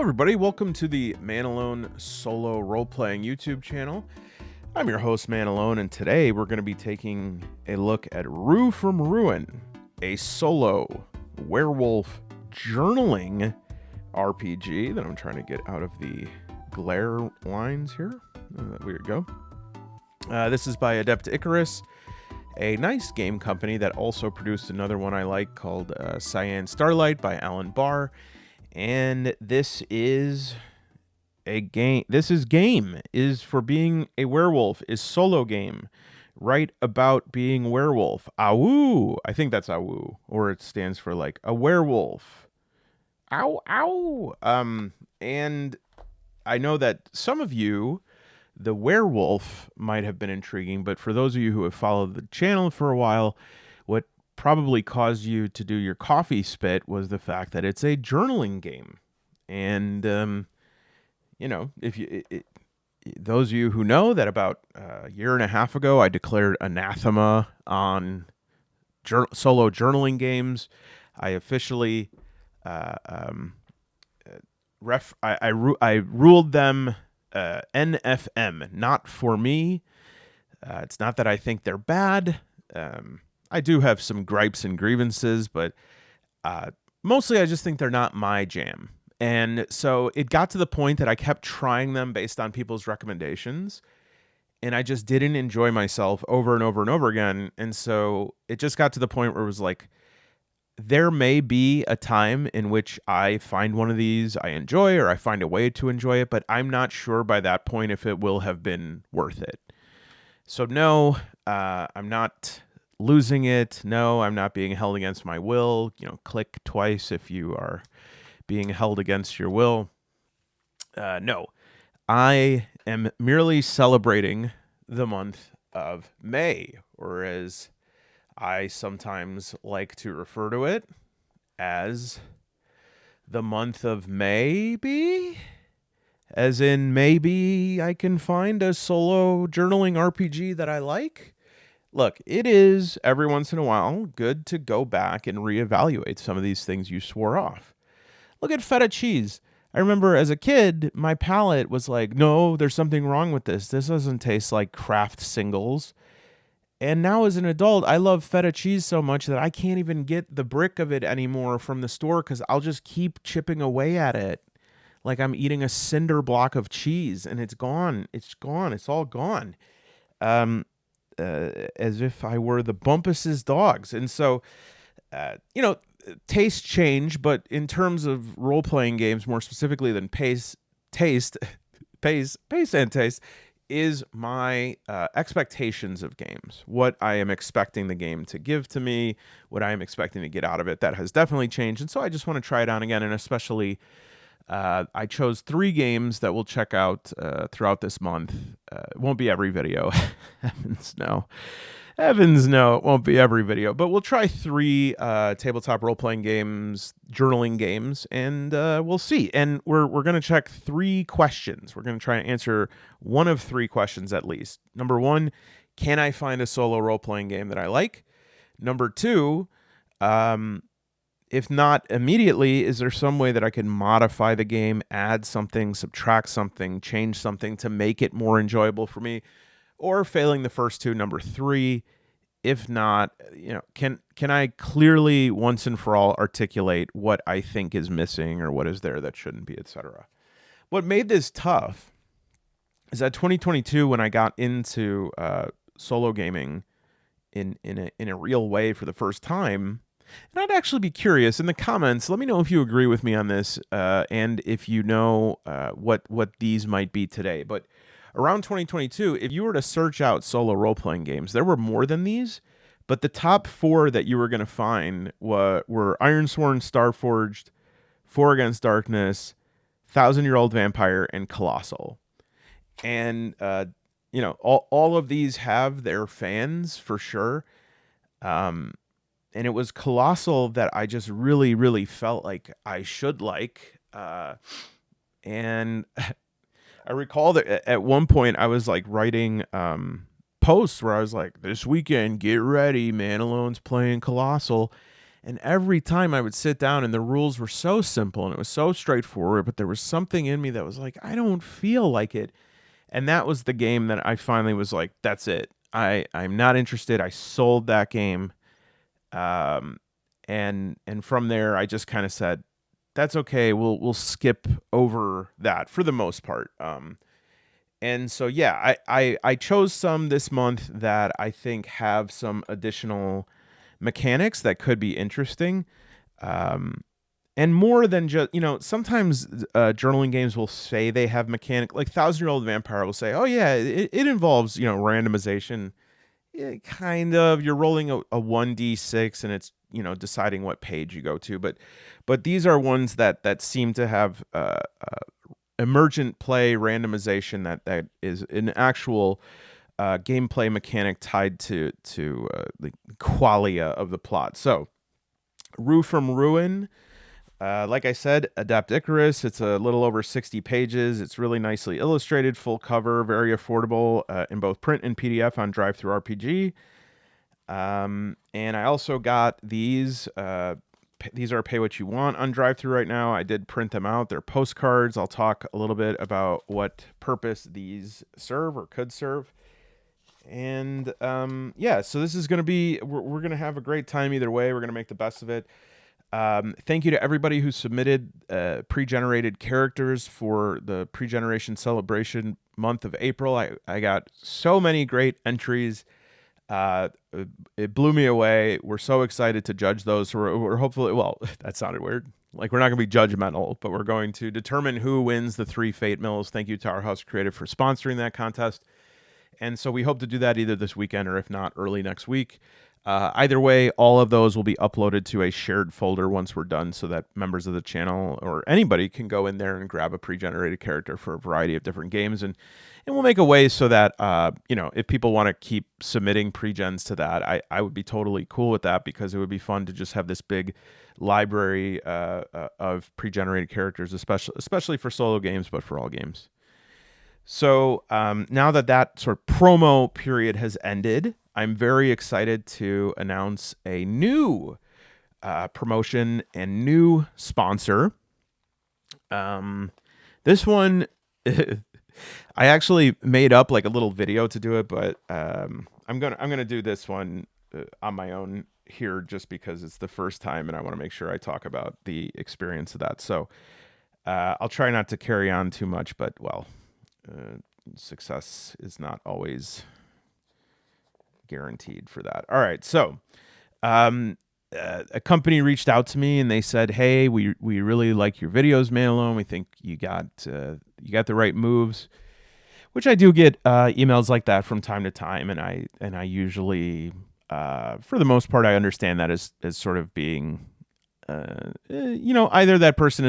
Hello everybody, welcome to the Man Alone Solo Role-Playing YouTube channel. I'm your host, Man Alone, and today we're going to be taking a look at Rue from Ruin, a solo werewolf journaling RPG that I'm trying to get out of the glare lines here. There we go. This is by Adept Icarus, a nice game company that also produced another one I like called Cyan Starlight by Alan Barr. And this is a game. This is for being a werewolf, is solo game. Write about being werewolf. Awoo. I think that's awoo, or it stands for like a werewolf. Ow, ow. And I know that some of you, the werewolf might have been intriguing, but for those of you who have followed the channel for a while, what probably caused you to do your coffee spit was the fact that it's a journaling game. And, you know, those of you who know that about a year and a half ago, I declared anathema on solo journaling games. I officially, I ruled them NFM, not for me. It's not that I think they're bad. I do have some gripes and grievances, but mostly I just think they're not my jam. And so it got to the point that I kept trying them based on people's recommendations, and I just didn't enjoy myself over and over and over again. And so it just got to the point where it was like, there may be a time in which I find one of these I enjoy, or I find a way to enjoy it, but I'm not sure by that point if it will have been worth it. So no, I'm not losing it. No, I'm not being held against my will. You know, click twice if you are being held against your will. No, I am merely celebrating the month of May, or as I sometimes like to refer to it as the month of maybe. As in, maybe I can find a solo journaling RPG that I like. Look, it is every once in a while good to go back and reevaluate some of these things you swore off. Look at feta cheese. I remember as a kid, my palate was like, no, there's something wrong with this. This doesn't taste like Kraft singles. And now as an adult, I love feta cheese so much that I can't even get the brick of it anymore from the store because I'll just keep chipping away at it. Like I'm eating a cinder block of cheese and it's gone. It's gone. It's all gone. As if I were the Bumpus's dogs. And so, you know, tastes change, but in terms of role-playing games, more specifically than pace and taste, is my expectations of games. What I am expecting the game to give to me, what I am expecting to get out of it, that has definitely changed. And so I just want to try it on again, and especially I chose 3 games that we'll check out throughout this month. It won't be every video. Heavens no. Heavens no, it won't be every video. But we'll try 3 tabletop role-playing games, journaling games, and we'll see. And we're going to check 3 questions. We're going to try and answer one of 3 questions at least. Number 1, can I find a solo role-playing game that I like? Number 2, if not immediately, is there some way that I can modify the game, add something, subtract something, change something to make it more enjoyable for me? Or failing the first 2, number 3, if not, you know, can I clearly once and for all articulate what I think is missing or what is there that shouldn't be, etc. What made this tough is that 2022, when I got into solo gaming in a real way for the first time. And I'd actually be curious in the comments. Let me know if you agree with me on this, and if you know what these might be today. But around 2022, if you were to search out solo role-playing games, there were more than these. But the top 4 that you were going to find were Ironsworn, Starforged, 4 Against Darkness, 1,000-Year-Old Vampire, and Colossal. And you know, all of these have their fans for sure. And it was Colossal that I just really, really felt like I should like. And I recall that at one point I was like writing posts where I was like, this weekend, get ready, Man Alone's playing Colossal. And every time I would sit down and the rules were so simple and it was so straightforward, but there was something in me that was like, I don't feel like it. And that was the game that I finally was like, that's it. I'm not interested. I sold that game. Um, and from there I just kind of said, that's okay. We'll skip over that for the most part. And so yeah, I chose some this month that I think have some additional mechanics that could be interesting. Um, and more than just, sometimes journaling games will say they have mechanic, like Thousand Year Old Vampire will say, oh yeah, it involves, randomization. Yeah, kind of. You're rolling a 1d6 and it's, deciding what page you go to. But these are ones that seem to have emergent play randomization that is an actual gameplay mechanic tied to the qualia of the plot. So, Rue from Ruin. Like I said, Adapt Icarus. It's a little over 60 pages. It's really nicely illustrated, full cover, very affordable in both print and PDF on Drive-Thru RPG. And I also got these. These are pay what you want on Drive-Thru right now. I did print them out. They're postcards. I'll talk a little bit about what purpose these serve or could serve. And yeah, so this is going to be, we're going to have a great time either way. We're going to make the best of it. Thank you to everybody who submitted pre-generated characters for the pre-generation celebration month of April. I got so many great entries. It blew me away. We're so excited to judge those. So we're hopefully, well, that sounded weird. Like, we're not going to be judgmental, but we're going to determine who wins the 3 Fate Mills. Thank you to our House Creative for sponsoring that contest. And so we hope to do that either this weekend or if not, early next week. Either way, all of those will be uploaded to a shared folder once we're done so that members of the channel or anybody can go in there and grab a pre-generated character for a variety of different games. And we'll make a way so that, if people want to keep submitting pre-gens to that, I would be totally cool with that because it would be fun to just have this big library of pre-generated characters, especially for solo games, but for all games. So now that sort of promo period has ended, I'm very excited to announce a new promotion and new sponsor. This one, I actually made up like a little video to do it, but I'm gonna do this one on my own here just because it's the first time and I want to make sure I talk about the experience of that. So I'll try not to carry on too much, but success is not always guaranteed for that. All right, so a company reached out to me and they said, "Hey, we really like your videos, Manalone. We think you got the right moves." Which I do get emails like that from time to time, and I usually, for the most part, I understand that as sort of being, either that person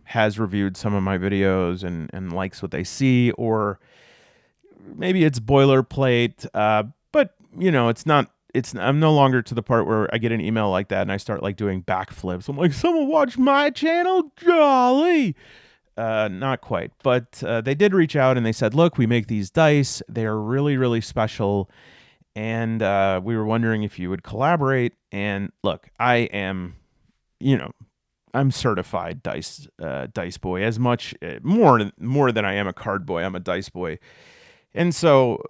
has reviewed some of my videos and likes what they see, or maybe it's boilerplate. But it's not. I'm no longer to the part where I get an email like that and I start like doing backflips. I'm like, someone watched my channel, golly. Not quite, but they did reach out and they said, look, we make these dice. They are really, really special. And we were wondering if you would collaborate. And look, I am, I'm certified dice boy as much, more than I am a card boy. I'm a dice boy. And so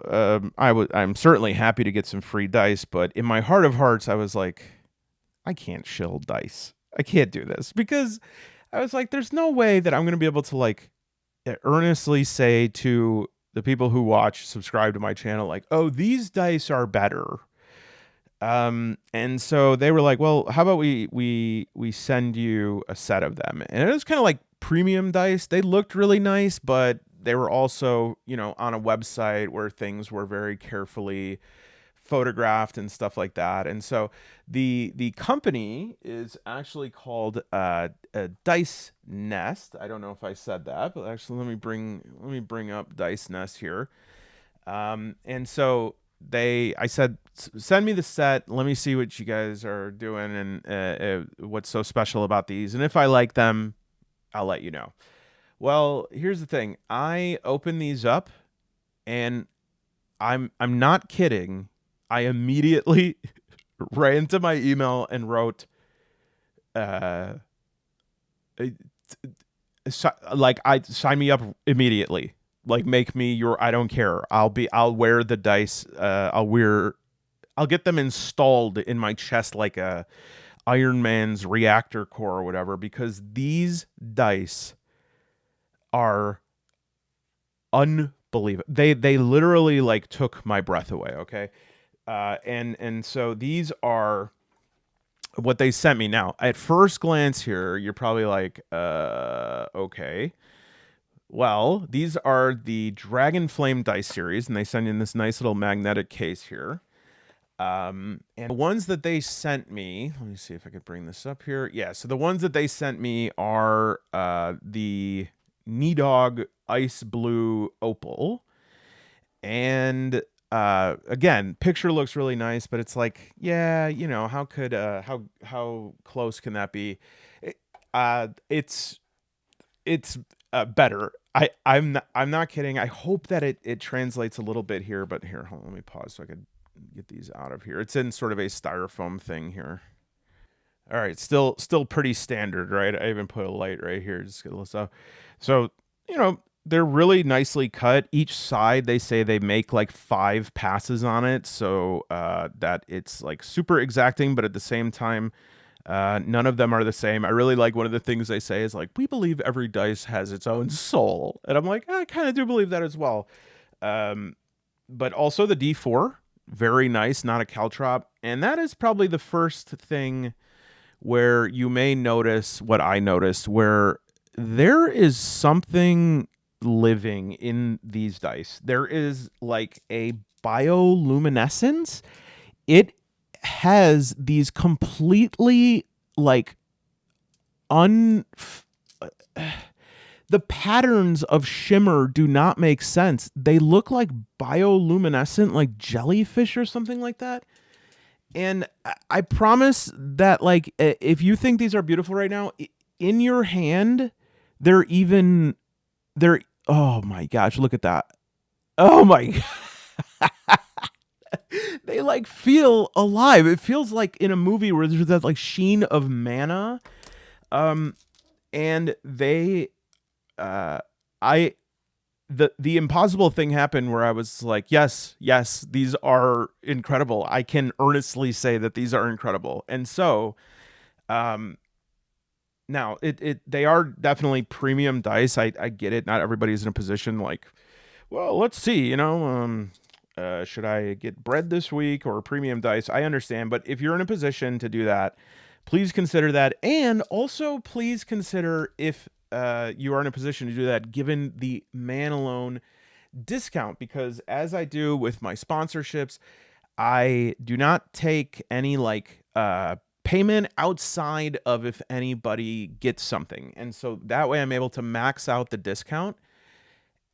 I'm certainly happy to get some free dice. But in my heart of hearts, I was like, I can't shill dice. I can't do this because I was like, there's no way that I'm going to be able to like earnestly say to the people who subscribe to my channel, like, oh, these dice are better. And so they were like, well, how about we send you a set of them? And it was kind of like premium dice. They looked really nice, but they were also, on a website where things were very carefully photographed and stuff like that. And so the company is actually called Dice Nest. I don't know if I said that, but actually let me bring up Dice Nest here. And so I said, send me the set. Let me see what you guys are doing and what's so special about these. And if I like them, I'll let you know. Well, here's the thing. I opened these up and I'm not kidding. I immediately right into my email and wrote, uh, like, I sign me up immediately. Like, make me your, I don't care. I'll wear the dice. I'll get them installed in my chest like a Iron Man's reactor core or whatever, because these dice are unbelievable. They literally like took my breath away. Okay, and so these are what they sent me. Now, at first glance here, you're probably like, okay. Well, these are the Dragon Flame dice series, and they send in this nice little magnetic case here. And the ones that they sent me, let me see if I could bring this up here. Yeah, so the ones that they sent me are the Nidog Ice Blue Opal. And again, picture looks really nice, but it's like, yeah, how could how close can that be? It, it's better. I'm not kidding. I hope that it translates a little bit here, but here, hold on, let me pause so I could get these out of here. It's in sort of a styrofoam thing here. All right, still pretty standard, right? I even put a light right here, just get a little stuff. So, they're really nicely cut. Each side, they say they make like 5 passes on it, so that it's like super exacting, but at the same time, none of them are the same. I really like one of the things they say is like, we believe every dice has its own soul. And I'm like, I kind of do believe that as well. Um, but also the D4, very nice, not a caltrop. And that is probably the first thing where you may notice what I noticed, where there is something living in these dice. There is like a bioluminescence. It has these completely like un the patterns of shimmer do not make sense. They look like bioluminescent, like jellyfish or something like that. And I promise that, like, if you think these are beautiful right now, in your hand, they're even, they're, oh my gosh, look at that. Oh my, they like feel alive. It feels like in a movie where there's that like sheen of mana. Um, and they, uh, I, the impossible thing happened where I was like, yes, these are incredible. I can earnestly say that these are incredible. And so, um, now they are definitely premium dice. I get it. Not everybody's in a position like, well, let's see, should I get bread this week or premium dice? I understand, but if you're in a position to do that, please consider that, and also please consider if you are in a position to do that, given the man alone discount, because as I do with my sponsorships, I do not take any like payment outside of if anybody gets something. And so that way I'm able to max out the discount.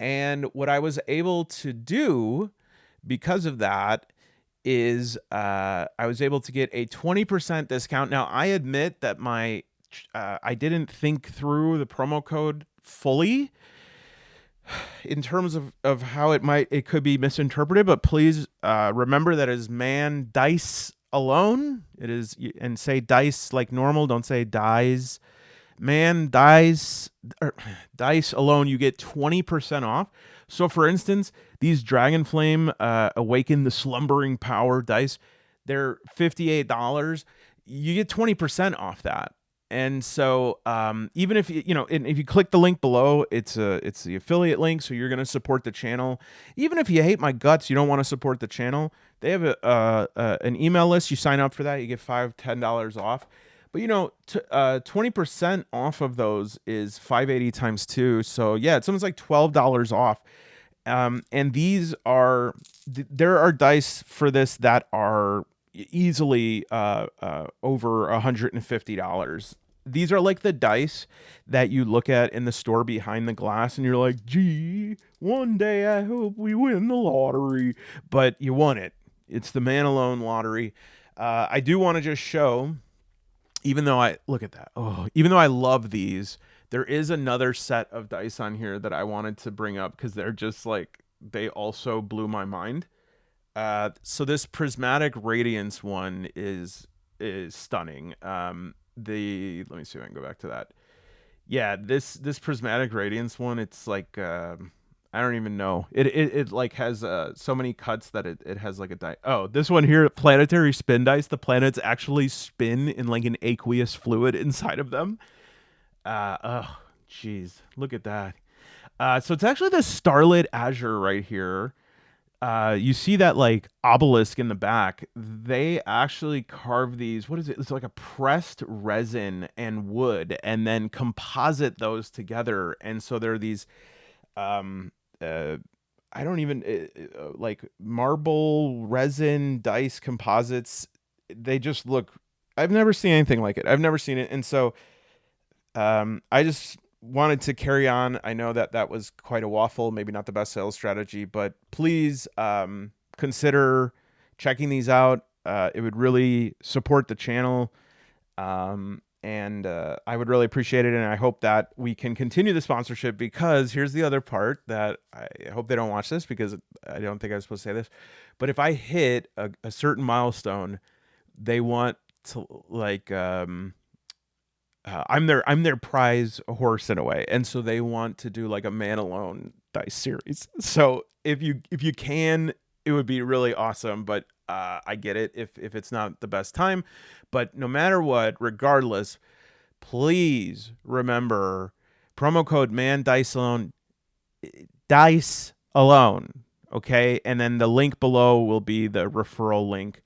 And what I was able to do because of that is I was able to get a 20% discount. Now, I admit that I didn't think through the promo code fully in terms of how it could be misinterpreted, but please remember that is man dice alone. It is, and say dice like normal, don't say dies. Man dice, dice alone, you get 20% off. So for instance, these Dragonflame Awaken the Slumbering Power dice, they're $58. You get 20% off that. And so even if and if you click the link below, it's the affiliate link, so you're going to support the channel. Even if you hate my guts, you don't want to support the channel, they have an email list. You sign up for that, you get $10 off. But 20% off of those is 580 times 2. So yeah, it's almost like $12 off. And there are dice for this that are easily over $150. These are like the dice that you look at in the store behind the glass and you're like, gee, one day I hope we win the lottery. But you won it. It's the Man Alone lottery. I do want to just show, even though I look at that, even though I love these, there is another set of dice on here that I wanted to bring up because they're just like, they also blew my mind. So this prismatic radiance one is stunning. The let me see if I can go back to that. Yeah, this prismatic radiance one, it's like I don't even know. It like has so many cuts that it has like a die. Oh, this one here, planetary spin dice. The planets actually spin in like an aqueous fluid inside of them. Oh, jeez, look at that. So it's actually the starlit azure right here. You see that like obelisk in the back. They actually carve these. What is it? It's like a pressed resin and wood, and then composite those together. And so there are these um uh I don't even like marble resin dice composites. They just look. I've never seen anything like it. I've never seen it, and so I just wanted to carry on. I know that that was quite a waffle, maybe not the best sales strategy, but please consider checking these out. It would really support the channel. And I would really appreciate it. And I hope that we can continue the sponsorship, because here's the other part that I hope they don't watch this, because I don't think I was supposed to say this. But if I hit a certain milestone, they want to like I'm their prize horse in a way, and so they want to do like a man alone dice series. So if you can, it would be really awesome. But I get it if it's not the best time. But no matter what, regardless, please remember promo code man dice alone. Okay, and then the link below will be the referral link.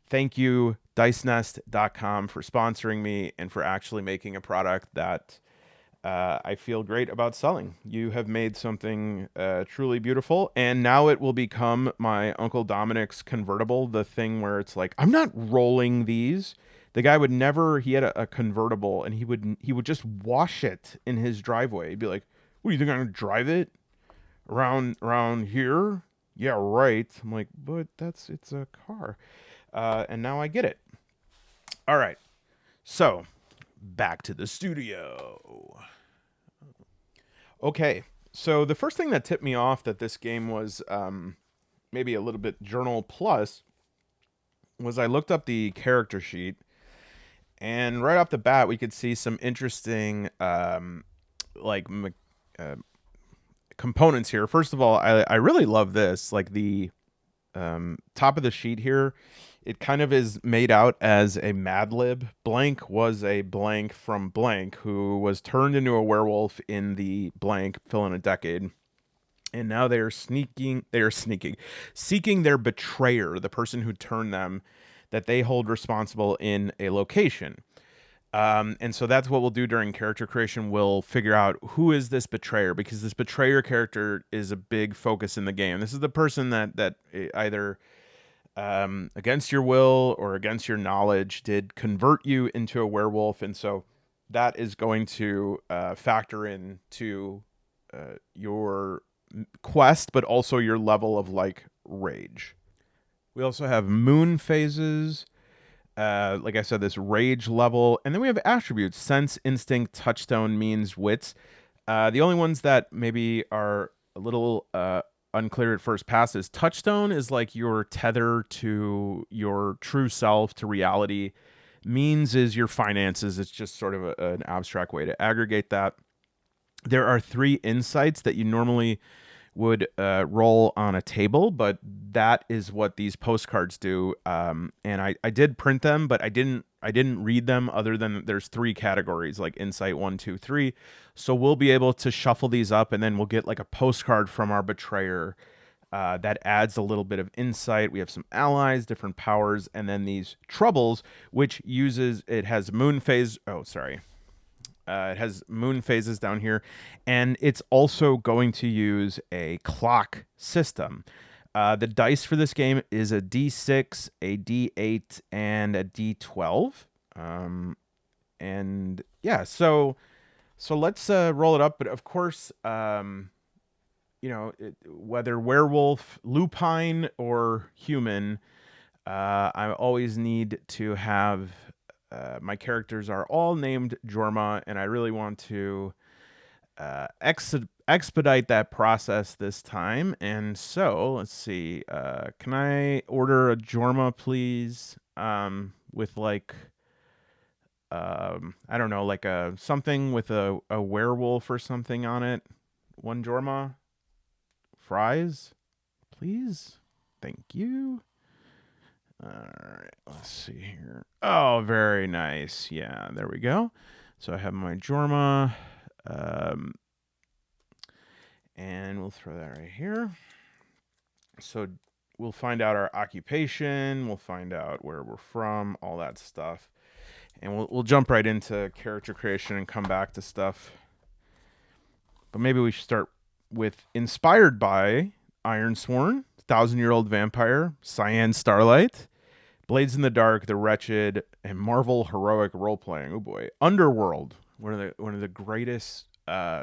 Thank you, dicenest.com, for sponsoring me and for actually making a product that I feel great about selling. You have made something truly beautiful, and now it will become my Uncle Dominic's convertible, the thing where it's like, I'm not rolling these. The guy would never, he had a convertible, and he would just wash it in his driveway. He'd be like, what, do you think I'm going to drive it around here? Yeah, right. I'm like, but it's a car. And now I get it. All right. So back to the studio. Okay. So the first thing that tipped me off that this game was maybe a little bit Journal Plus was I looked up the character sheet, and right off the bat we could see some interesting like uh, components here. First of all, I really love this. Like the top of the sheet here, it kind of is made out as a Mad Lib. Blank was a blank from blank who was turned into a werewolf in the blank, fill in a decade. And now seeking their betrayer, the person who turned them, that they hold responsible in a location. And so that's what we'll do during character creation. We'll figure out who is this betrayer, because this betrayer character is a big focus in the game. This is the person that either against your will or against your knowledge did convert you into a werewolf, and so that is going to factor into your quest, but also your level of like rage. We also have moon phases. Like I said, this rage level, and then we have attributes: sense, instinct, touchstone, means, wits. The only ones that maybe are a little unclear at first pass is touchstone is like your tether to your true self, to reality. Means is your finances. It's just sort of an abstract way to aggregate that. There are 3 insights that you normally would roll on a table, but that is what these postcards do. And I did print them, but I didn't read them, other than there's 3 categories, like insight 1, 2, 3. So we'll be able to shuffle these up, and then we'll get like a postcard from our betrayer that adds a little bit of insight. We have some allies, different powers, and then these troubles, which it has moon phase. Oh, sorry. It has moon phases down here, and it's also going to use a clock system. The dice for this game is a D6, a D8, and a D12. And yeah, so let's roll it up. But of course, whether werewolf, lupine, or human, I always need to have my characters are all named Jorma, and I really want to expedite that process this time. And so let's see. Can I order a Jorma, please? With like I don't know, like a something with a werewolf or something on it. One Jorma. Fries, please. Thank you. All right, let's see here. Oh, very nice. Yeah, there we go. So I have my Jorma. Um, and we'll throw that right here. So we'll find out our occupation. We'll find out where we're from, all that stuff. And we'll jump right into character creation and come back to stuff. But maybe we should start with inspired by Ironsworn, Thousand-Year-Old Vampire, Cyan Starlight, Blades in the Dark, The Wretched, and Marvel Heroic Role-Playing. Oh boy. Underworld, one of the greatest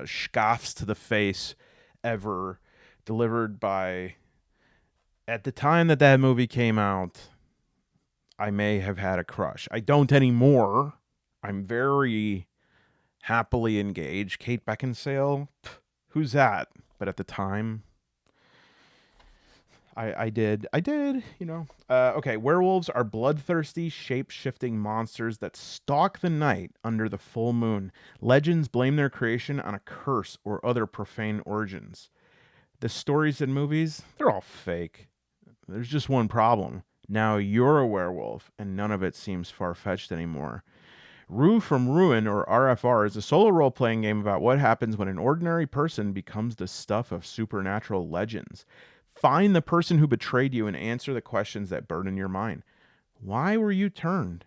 scoffs to the face ever, delivered by, at the time that movie came out, I may have had a crush. I don't anymore. I'm very happily engaged. Kate Beckinsale, who's that? But at the time, I did, you know. Okay, werewolves are bloodthirsty, shape-shifting monsters that stalk the night under the full moon. Legends blame their creation on a curse or other profane origins. The stories and movies, they're all fake. There's just one problem. Now you're a werewolf, and none of it seems far-fetched anymore. Rue from Ruin, or RFR, is a solo role-playing game about what happens when an ordinary person becomes the stuff of supernatural legends. Find the person who betrayed you and answer the questions that burden your mind. Why were you turned?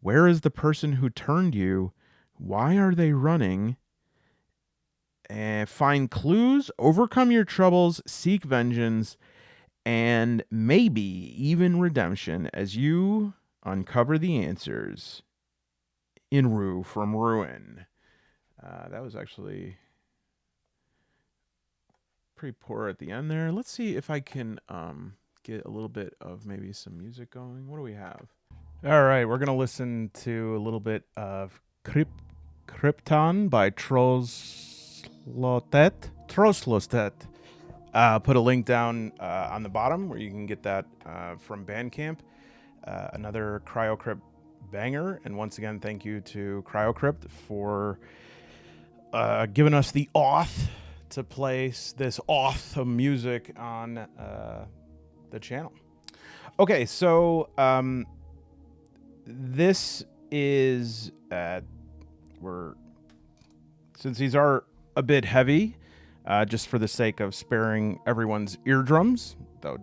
Where is the person who turned you? Why are they running? Find clues, overcome your troubles, seek vengeance, and maybe even redemption as you uncover the answers in Rue from Ruin. That was actually pretty poor at the end there. Let's see if I can get a little bit of maybe some music going. What do we have? All right, we're going to listen to a little bit of Krypton by Troslotet. Put a link down on the bottom where you can get that from Bandcamp. Another CryoCrypt banger. And once again, thank you to CryoCrypt for giving us the auth to place this auth of music on the channel. Okay, so this is since these are a bit heavy, just for the sake of sparing everyone's eardrums, though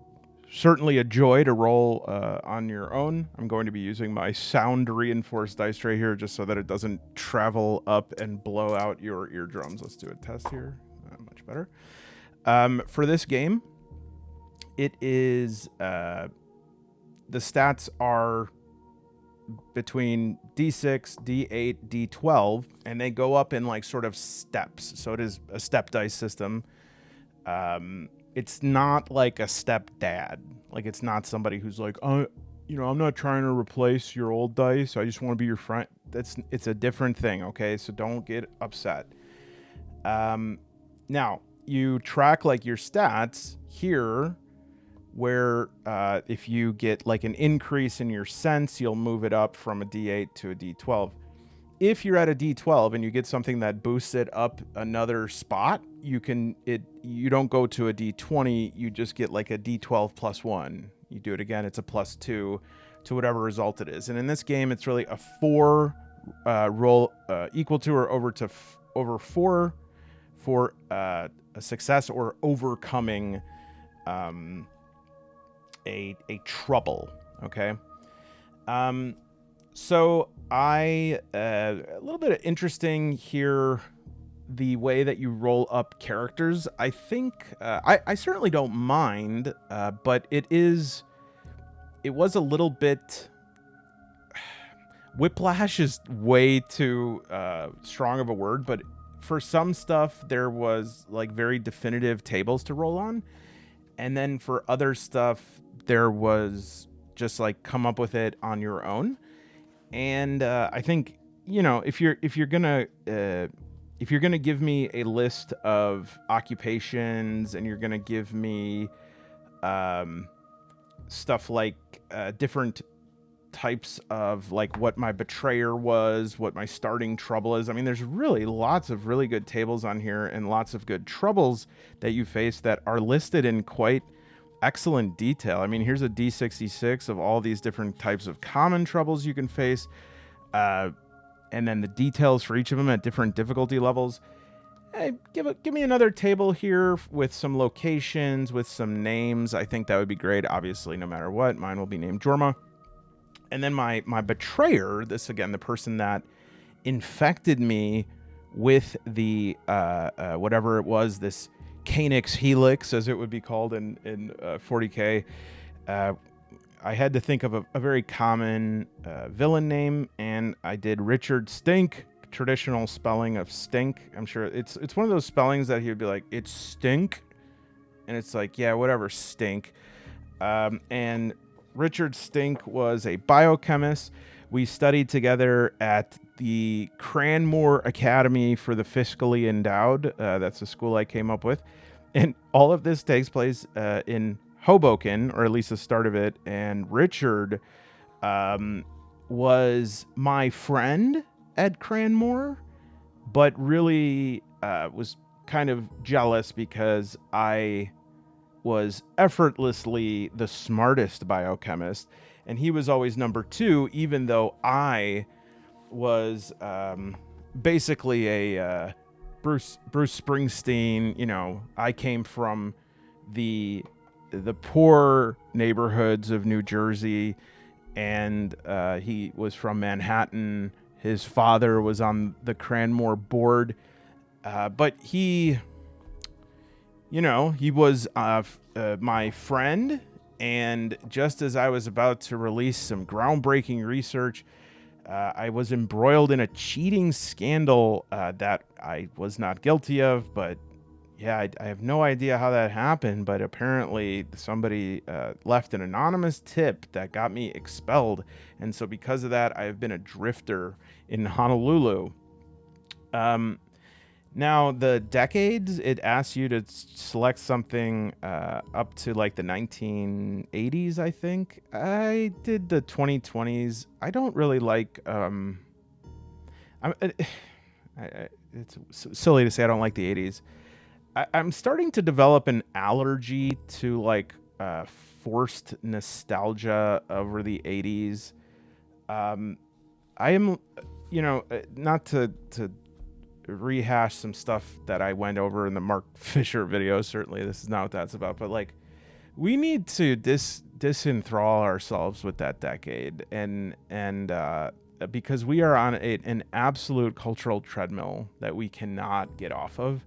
certainly a joy to roll on your own. I'm going to be using my sound reinforced dice tray here just so that it doesn't travel up and blow out your eardrums. Let's do a test here. Much better. For this game, it is the stats are between D6, D8, D12, and they go up in like sort of steps. So it is a step dice system. It's not like a stepdad. Like, it's not somebody who's like, oh, you know, I'm not trying to replace your old dice. I just want to be your friend. It's a different thing, okay? So don't get upset. Now, you track like your stats here, where if you get like an increase in your sense, you'll move it up from a D8 to a D12. If you're at a D12 and you get something that boosts it up another spot, you don't go to a D20, you just get like a D12 plus 1. You do it again, it's a plus 2 to whatever result it is. And in this game, it's really a 4 roll equal to or over 4 for a success or overcoming a trouble, okay? So a little bit of interesting here, the way that you roll up characters. I think I certainly don't mind, but it was a little bit. Whiplash is way too strong of a word, but for some stuff there was like very definitive tables to roll on, and then for other stuff there was just like come up with it on your own. And I think, you know, if you're gonna if you're going to give me a list of occupations and you're going to give me um, stuff like different types of like what my betrayer was, what my starting trouble is. I mean, there's really lots of really good tables on here and lots of good troubles that you face that are listed in quite excellent detail. I mean, here's a D66 of all these different types of common troubles you can face, and then the details for each of them at different difficulty levels. Hey, give me another table here with some locations, with some names. I think that would be great. Obviously, no matter what, mine will be named Jorma. And then my betrayer, this again, the person that infected me with the whatever it was, this Calyx Helix, as it would be called in 40K. I had to think of a very common villain name, and I did Richard Stink, traditional spelling of stink. I'm sure it's one of those spellings that he would be like, it's stink, and it's like, yeah, whatever, stink. And Richard Stink was a biochemist. We studied together at the Cranmore Academy for the Fiscally Endowed. That's the school I came up with. And all of this takes place in Hoboken, or at least the start of it. And Richard was my friend at Cranmore, but really was kind of jealous because I was effortlessly the smartest biochemist, and he was always number 2, even though I was basically a Bruce Springsteen. You know, I came from the poor neighborhoods of New Jersey, and he was from Manhattan. His father was on the Cranmore board, but he was my friend, and just as I was about to release some groundbreaking research, I was embroiled in a cheating scandal that I was not guilty of, but yeah, I have no idea how that happened, but apparently somebody left an anonymous tip that got me expelled, and so because of that, I've been a drifter in Honolulu. Now, the decades, it asks you to select something up to like the 1980s, I think. I did the 2020s. I don't really like... it's silly to say I don't like the 80s. I'm starting to develop an allergy to like forced nostalgia over the 80s. I am, not to rehash some stuff that I went over in the Mark Fisher video. Certainly this is not what that's about, but like we need to disenthrall ourselves with that decade, and because we are on an absolute cultural treadmill that we cannot get off of.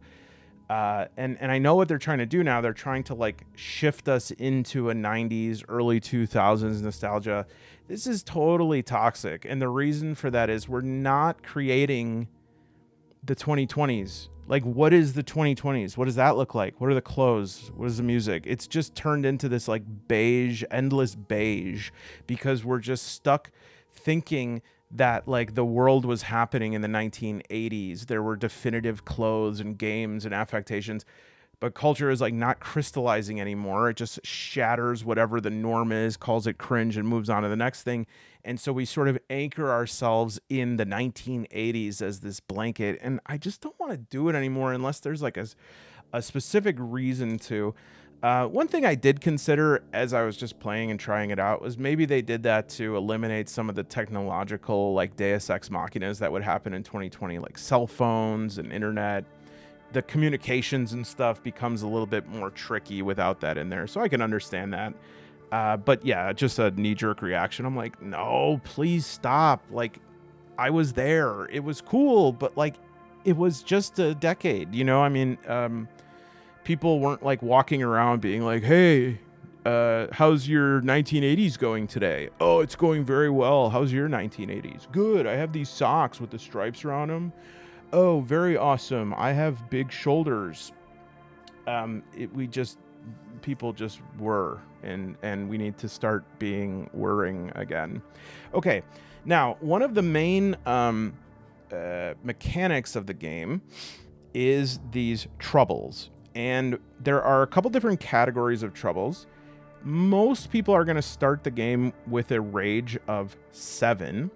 And I know what they're trying to do now. They're trying to like shift us into a 90s, early 2000s nostalgia. This is totally toxic. And the reason for that is we're not creating the 2020s. Like, what is the 2020s? What does that look like? What are the clothes? What is the music? It's just turned into this like beige, endless beige, because we're just stuck thinking that like the world was happening in the 1980s. There were definitive clothes and games and affectations, but culture is like not crystallizing anymore. It just shatters whatever the norm is, calls it cringe, and moves on to the next thing. And so we sort of anchor ourselves in the 1980s as this blanket. And I just don't want to do it anymore unless there's like a specific reason to. One thing I did consider as I was just playing and trying it out was maybe they did that to eliminate some of the technological like Deus Ex Machinas that would happen in 2020, like cell phones and internet. The communications and stuff becomes a little bit more tricky without that in there. So I can understand that. But yeah, just a knee-jerk reaction. I'm like, no, please stop. Like, I was there. It was cool, but like, it was just a decade, I mean, people weren't like walking around being like, hey, how's your 1980s going today? Oh, it's going very well. How's your 1980s? Good. I have these socks with the stripes around them. Oh, very awesome. I have big shoulders. People just were, and we need to start being whirring again. Okay. Now, one of the main mechanics of the game is these troubles. And there are a couple different categories of troubles. Most people are going to start the game with a rage of 7.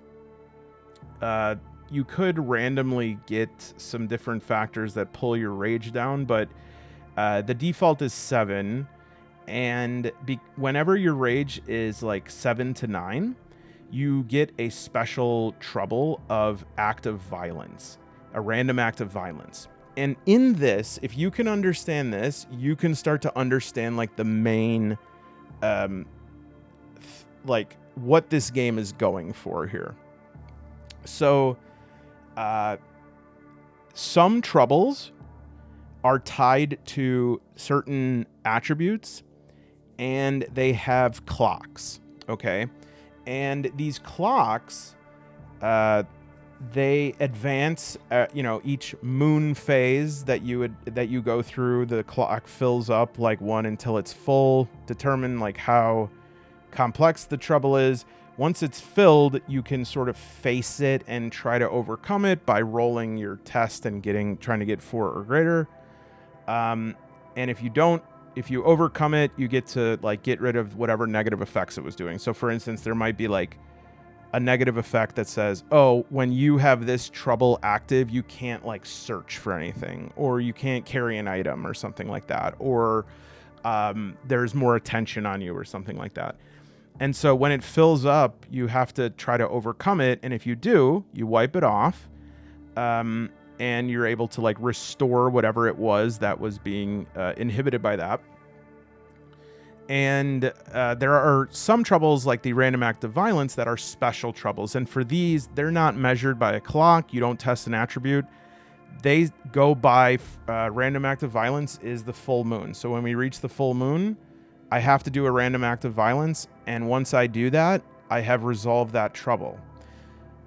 You could randomly get some different factors that pull your rage down, but the default is 7. And whenever your rage is like 7 to 9, you get a special trouble of act of violence, a random act of violence. And in this, if you can understand this, you can start to understand like the main, like what this game is going for here. So, some troubles are tied to certain attributes, and they have clocks, okay? And these clocks, they advance, each moon phase that you go through, the clock fills up like one until it's full, determine like how complex the trouble is. Once it's filled, you can sort of face it and try to overcome it by rolling your test and trying to get 4 or greater. And if you overcome it, you get to like get rid of whatever negative effects it was doing. So for instance, there might be like a negative effect that says, oh, when you have this trouble active, you can't like search for anything, or you can't carry an item or something like that, or there's more attention on you or something like that. And so when it fills up, you have to try to overcome it. And if you do, you wipe it off. And you're able to like restore whatever it was that was being inhibited by that. And there are some troubles like the random act of violence that are special troubles. And for these, they're not measured by a clock. You don't test an attribute. They go by random act of violence is the full moon. So when we reach the full moon, I have to do a random act of violence. And once I do that, I have resolved that trouble.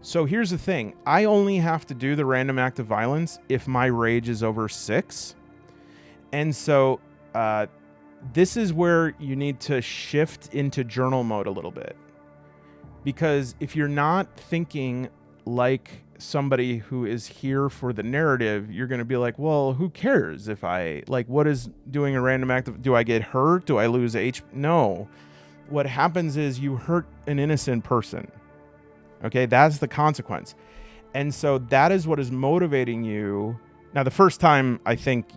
So here's the thing. I only have to do the random act of violence if my rage is over 6. And so this is where you need to shift into journal mode a little bit. Because if you're not thinking like somebody who is here for the narrative, you're going to be like, well, who cares if what is doing a random act of, do I get hurt? Do I lose HP? No. What happens is you hurt an innocent person. Okay, that's the consequence. And so that is what is motivating you. Now, the first time, I think,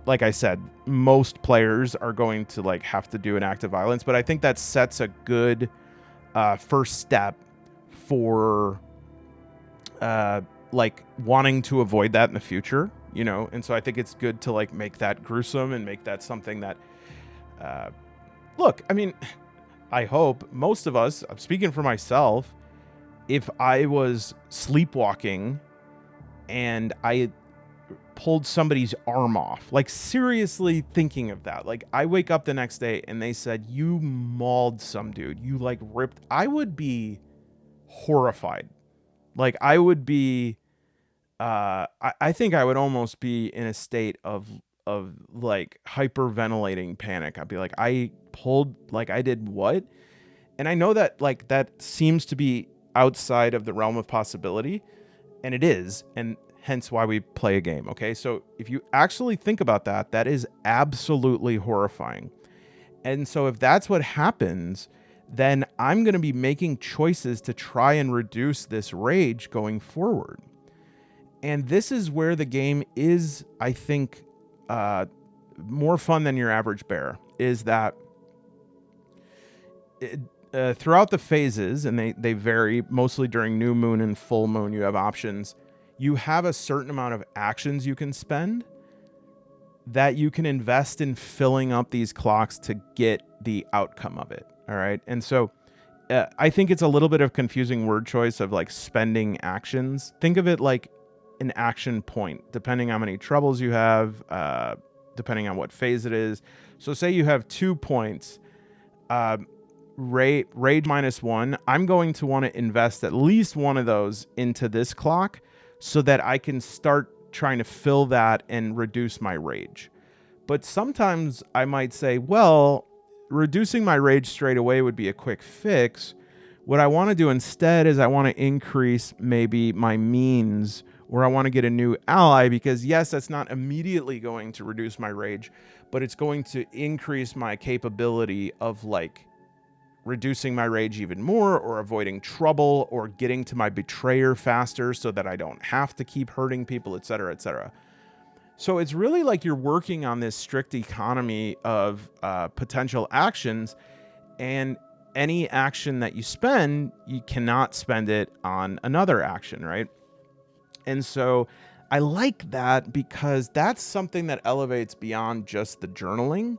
like I said, most players are going to like have to do an act of violence, but I think that sets a good first step for like wanting to avoid that in the future, And so I think it's good to like make that gruesome and make that something that, look, I mean, I hope most of us, I'm speaking for myself, if I was sleepwalking and I pulled somebody's arm off, like seriously thinking of that, like I wake up the next day and they said, you mauled some dude, you like ripped, I would be horrified. Like I would be, I think I would almost be in a state of like hyperventilating panic. I'd be like, I did what? And I know that like that seems to be outside of the realm of possibility, and it is, and hence why we play a game. Okay, so if you actually think about that, that is absolutely horrifying. And so if that's what happens, then I'm going to be making choices to try and reduce this rage going forward. And this is where the game is, I think, more fun than your average bear, is that throughout the phases, and they vary, mostly during new moon and full moon, you have options. You have a certain amount of actions you can spend that you can invest in filling up these clocks to get the outcome of it. All right. And so I think it's a little bit of confusing word choice of like spending actions. Think of it like an action point, depending on how many troubles you have, depending on what phase it is. So say you have 2 points, rage -1. I'm going to want to invest at least one of those into this clock so that I can start trying to fill that and reduce my rage. But sometimes I might say, well, reducing my rage straight away would be a quick fix. What I want to do instead is I want to increase maybe my means, or I want to get a new ally, because yes, that's not immediately going to reduce my rage, but it's going to increase my capability of like reducing my rage even more, or avoiding trouble, or getting to my betrayer faster so that I don't have to keep hurting people, etc., etc. So it's really like you're working on this strict economy of potential actions, and any action that you spend, you cannot spend it on another action, right? And so I like that, because that's something that elevates beyond just the journaling.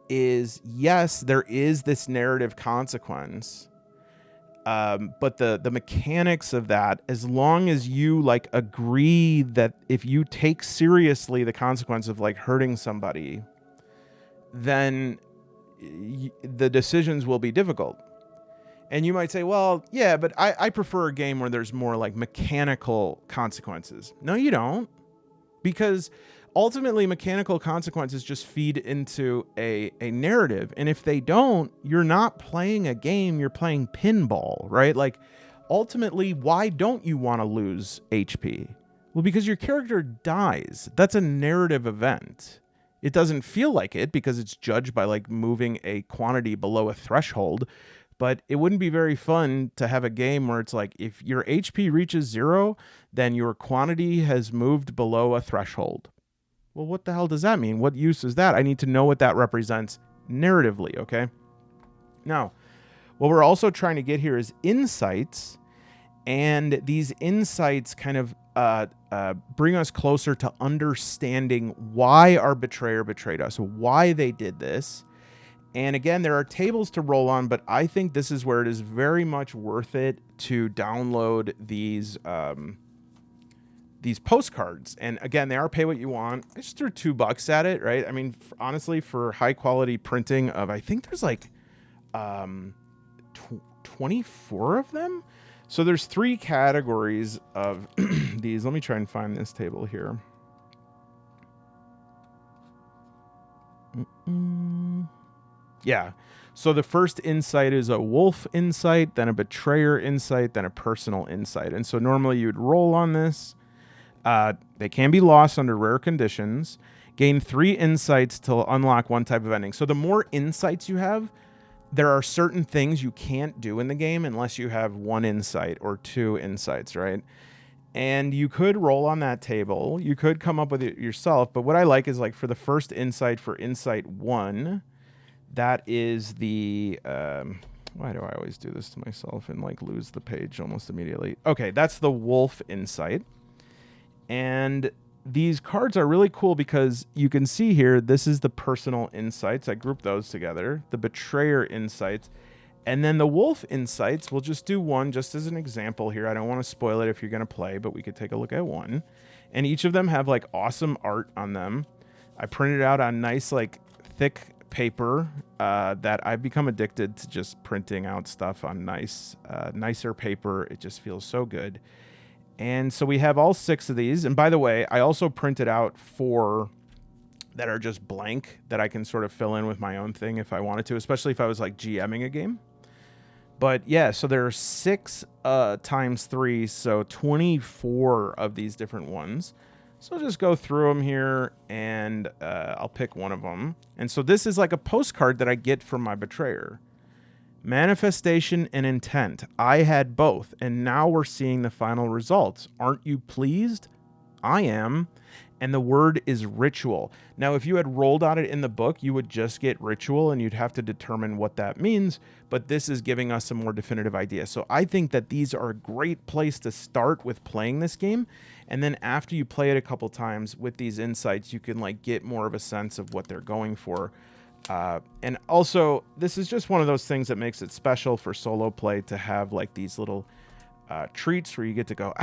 Is yes, there is this narrative consequence, but the mechanics of that, as long as you like agree that if you take seriously the consequence of like hurting somebody, then the decisions will be difficult. And you might say, well, yeah, but I prefer a game where there's more like mechanical consequences. No, you don't. Because ultimately mechanical consequences just feed into a narrative. And if they don't, you're not playing a game, you're playing pinball, right? Like ultimately, why don't you want to lose HP? Well, because your character dies. That's a narrative event. It doesn't feel like it because it's judged by like moving a quantity below a threshold. But it wouldn't be very fun to have a game where it's like, if your HP reaches 0, then your quantity has moved below a threshold. Well, what the hell does that mean? What use is that? I need to know what that represents narratively, okay? Now, what we're also trying to get here is insights, and these insights kind of bring us closer to understanding why our betrayer betrayed us, why they did this. And again, there are tables to roll on, but I think this is where it is very much worth it to download these postcards. And again, they are pay what you want. I just threw $2 at it, right? I mean, honestly, for high quality printing of, I think there's like 24 of them. So there's 3 categories of these. Let me try and find this table here. Yeah. So the first insight is a wolf insight, then a betrayer insight, then a personal insight. And so normally you'd roll on this. They can be lost under rare conditions. Gain 3 insights to unlock one type of ending. So the more insights you have, there are certain things you can't do in the game unless you have 1 insight or 2 insights, right? And you could roll on that table. You could come up with it yourself. But what I like is like for the first insight, for insight 1, that is the, why do I always do this to myself and like lose the page almost immediately? Okay, that's the wolf insight. And these cards are really cool because you can see here, this is the personal insights. I grouped those together, the betrayer insights. And then the wolf insights, we'll just do one just as an example here. I don't want to spoil it if you're going to play, but we could take a look at one. And each of them have like awesome art on them. I printed out on nice like thick paper that I've become addicted to, just printing out stuff on nicer paper. It just feels so good. And so we have all 6 of these. And by the way, I also printed out 4 that are just blank that I can sort of fill in with my own thing if I wanted to, especially if I was like GMing a game. But yeah, so there are 6 times 3, so 24 of these different ones. So I'll just go through them here, and I'll pick one of them. And so this is like a postcard that I get from my betrayer. Manifestation and intent. I had both, and now we're seeing the final results. Aren't you pleased? I am. And the word is ritual. Now, if you had rolled on it in the book, you would just get ritual, and you'd have to determine what that means. But this is giving us a more definitive idea. So I think that these are a great place to start with playing this game. And then after you play it a couple times with these insights, you can like get more of a sense of what they're going for. And also, this is just one of those things that makes it special for solo play to have like these little treats where you get to go,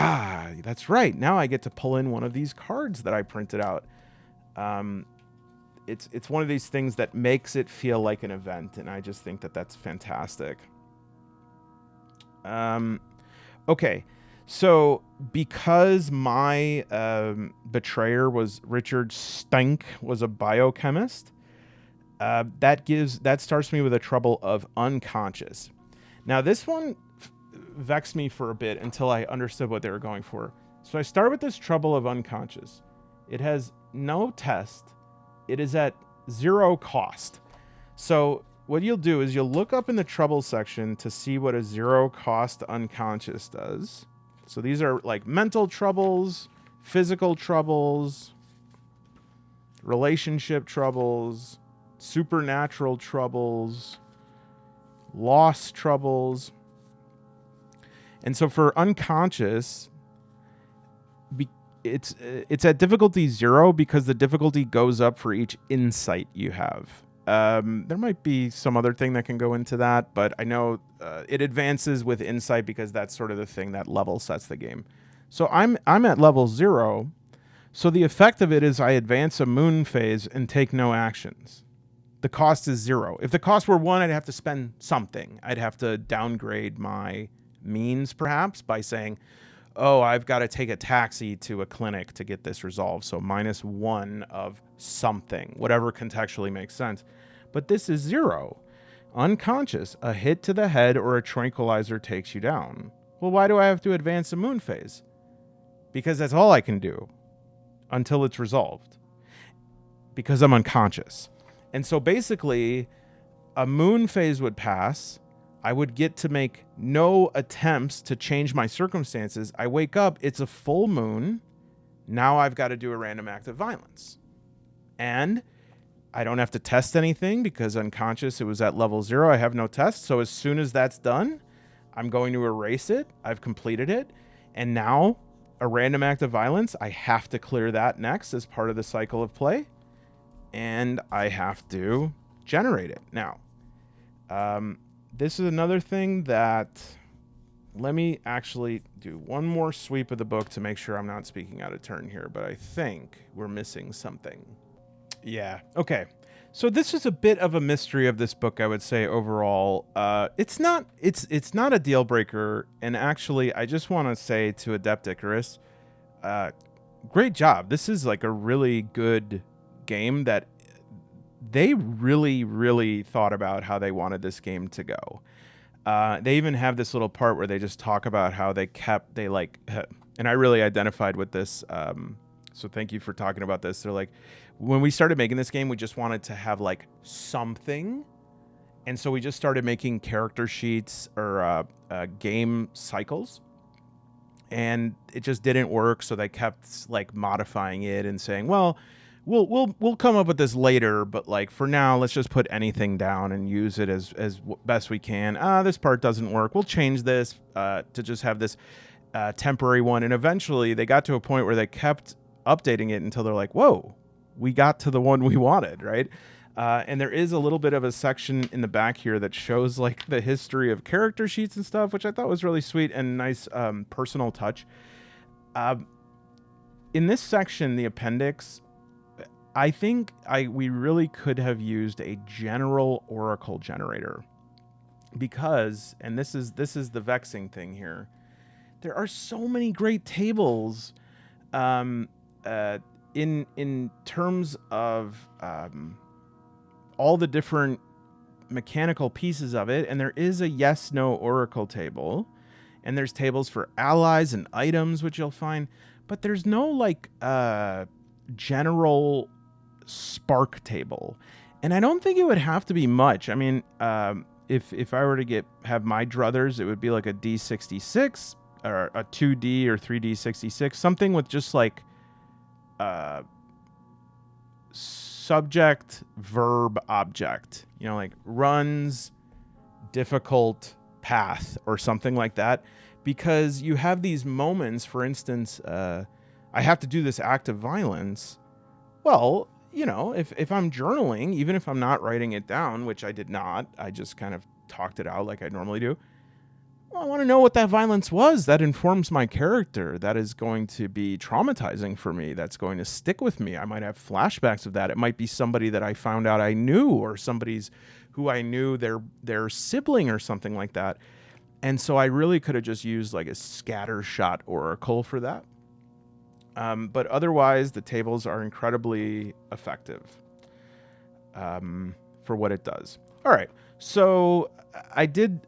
that's right, now I get to pull in one of these cards that I printed out. It's one of these things that makes it feel like an event, and I just think that that's fantastic. Okay, so because my betrayer was Richard Stank, was a biochemist, that starts me with a trouble of unconscious. Now this one vexed me for a bit until I understood what they were going for. So I start with this trouble of unconscious. It has no test. It is at 0 cost. So what you'll do is you'll look up in the trouble section to see what a 0 cost unconscious does. So these are like mental troubles, physical troubles, relationship troubles, supernatural troubles, loss troubles. And so for unconscious, it's at difficulty 0 because the difficulty goes up for each insight you have. There might be some other thing that can go into that, but I know it advances with insight because that's sort of the thing that level sets the game. So I'm at level 0. So the effect of it is I advance a moon phase and take no actions. The cost is 0. If the cost were 1, I'd have to spend something. I'd have to downgrade my means perhaps by saying, oh, I've got to take a taxi to a clinic to get this resolved. So -1 of something, whatever contextually makes sense. But this is 0. Unconscious, a hit to the head or a tranquilizer takes you down. Well, why do I have to advance a moon phase? Because that's all I can do until it's resolved. Because I'm unconscious. And so basically, a moon phase would pass. I would get to make no attempts to change my circumstances. I wake up, it's a full moon. Now I've got to do a random act of violence. And I don't have to test anything because unconscious, it was at level 0. I have no test. So as soon as that's done, I'm going to erase it. I've completed it. And now a random act of violence, I have to clear that next as part of the cycle of play. And I have to generate it. Now, this is another thing that, let me actually do one more sweep of the book to make sure I'm not speaking out of turn here, but I think we're missing something. Yeah. Okay. So this is a bit of a mystery of this book, I would say overall. It's not a deal breaker, and actually, I just want to say to Adept Icarus, great job. This is like a really good game that they really thought about how they wanted this game to go. They even have this little part where they just talk about how and I really identified with this. So thank you for talking about this. They're like, when we started making this game, we just wanted to have like something. And so we just started making character sheets or game cycles. And it just didn't work. So they kept like modifying it and saying, well, we'll come up with this later, but like for now, let's just put anything down and use it as best we can. This part doesn't work. We'll change this to just have this temporary one. And eventually they got to a point where they kept updating it until they're like, whoa, we got to the one we wanted, right? And there is a little bit of a section in the back here that shows like the history of character sheets and stuff, which I thought was really sweet and nice personal touch. In this section, the appendix, I think we really could have used a general Oracle generator because, and this is the vexing thing here, there are so many great tables in terms of all the different mechanical pieces of it, and there is a yes/no Oracle table, and there's tables for allies and items, which you'll find, but there's no like general spark table, and I don't think it would have to be much. I mean, if I were to have my druthers, it would be like a D66 or a 2D or 3D 66, something with just like subject, verb, object, like runs, difficult, path, or something like that, because you have these moments. For instance, I have to do this act of violence. Well, if I'm journaling, even if I'm not writing it down, which I did not, I just kind of talked it out like I normally do. Well, I want to know what that violence was. That informs my character. That is going to be traumatizing for me. That's going to stick with me. I might have flashbacks of that. It might be somebody that I found out I knew, or somebody's who I knew their sibling or something like that. And so I really could have just used like a scattershot Oracle for that. But otherwise, the tables are incredibly effective for what it does. All right. So I did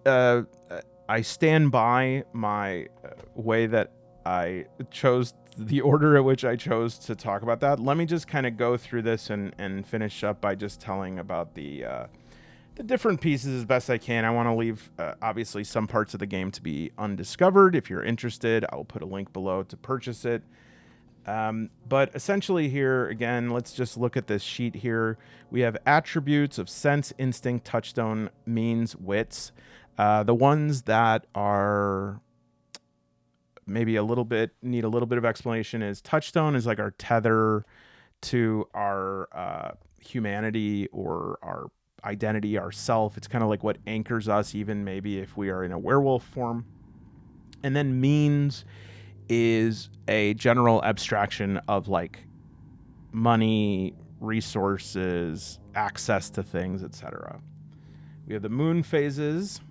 I stand by my way that I chose, the order at which I chose to talk about that. Let me just kind of go through this and finish up by just telling about the different pieces as best I can. I want to leave, obviously, some parts of the game to be undiscovered. If you're interested, I'll put a link below to purchase it. But essentially here, again, let's just look at this sheet here. We have attributes of sense, instinct, touchstone, means, wits. The ones that are maybe need a little bit of explanation is touchstone is like our tether to our humanity or our identity, our self. It's kind of like what anchors us, even maybe if we are in a werewolf form. And then means is a general abstraction of like money, resources, access to things, etc. We have the moon phases.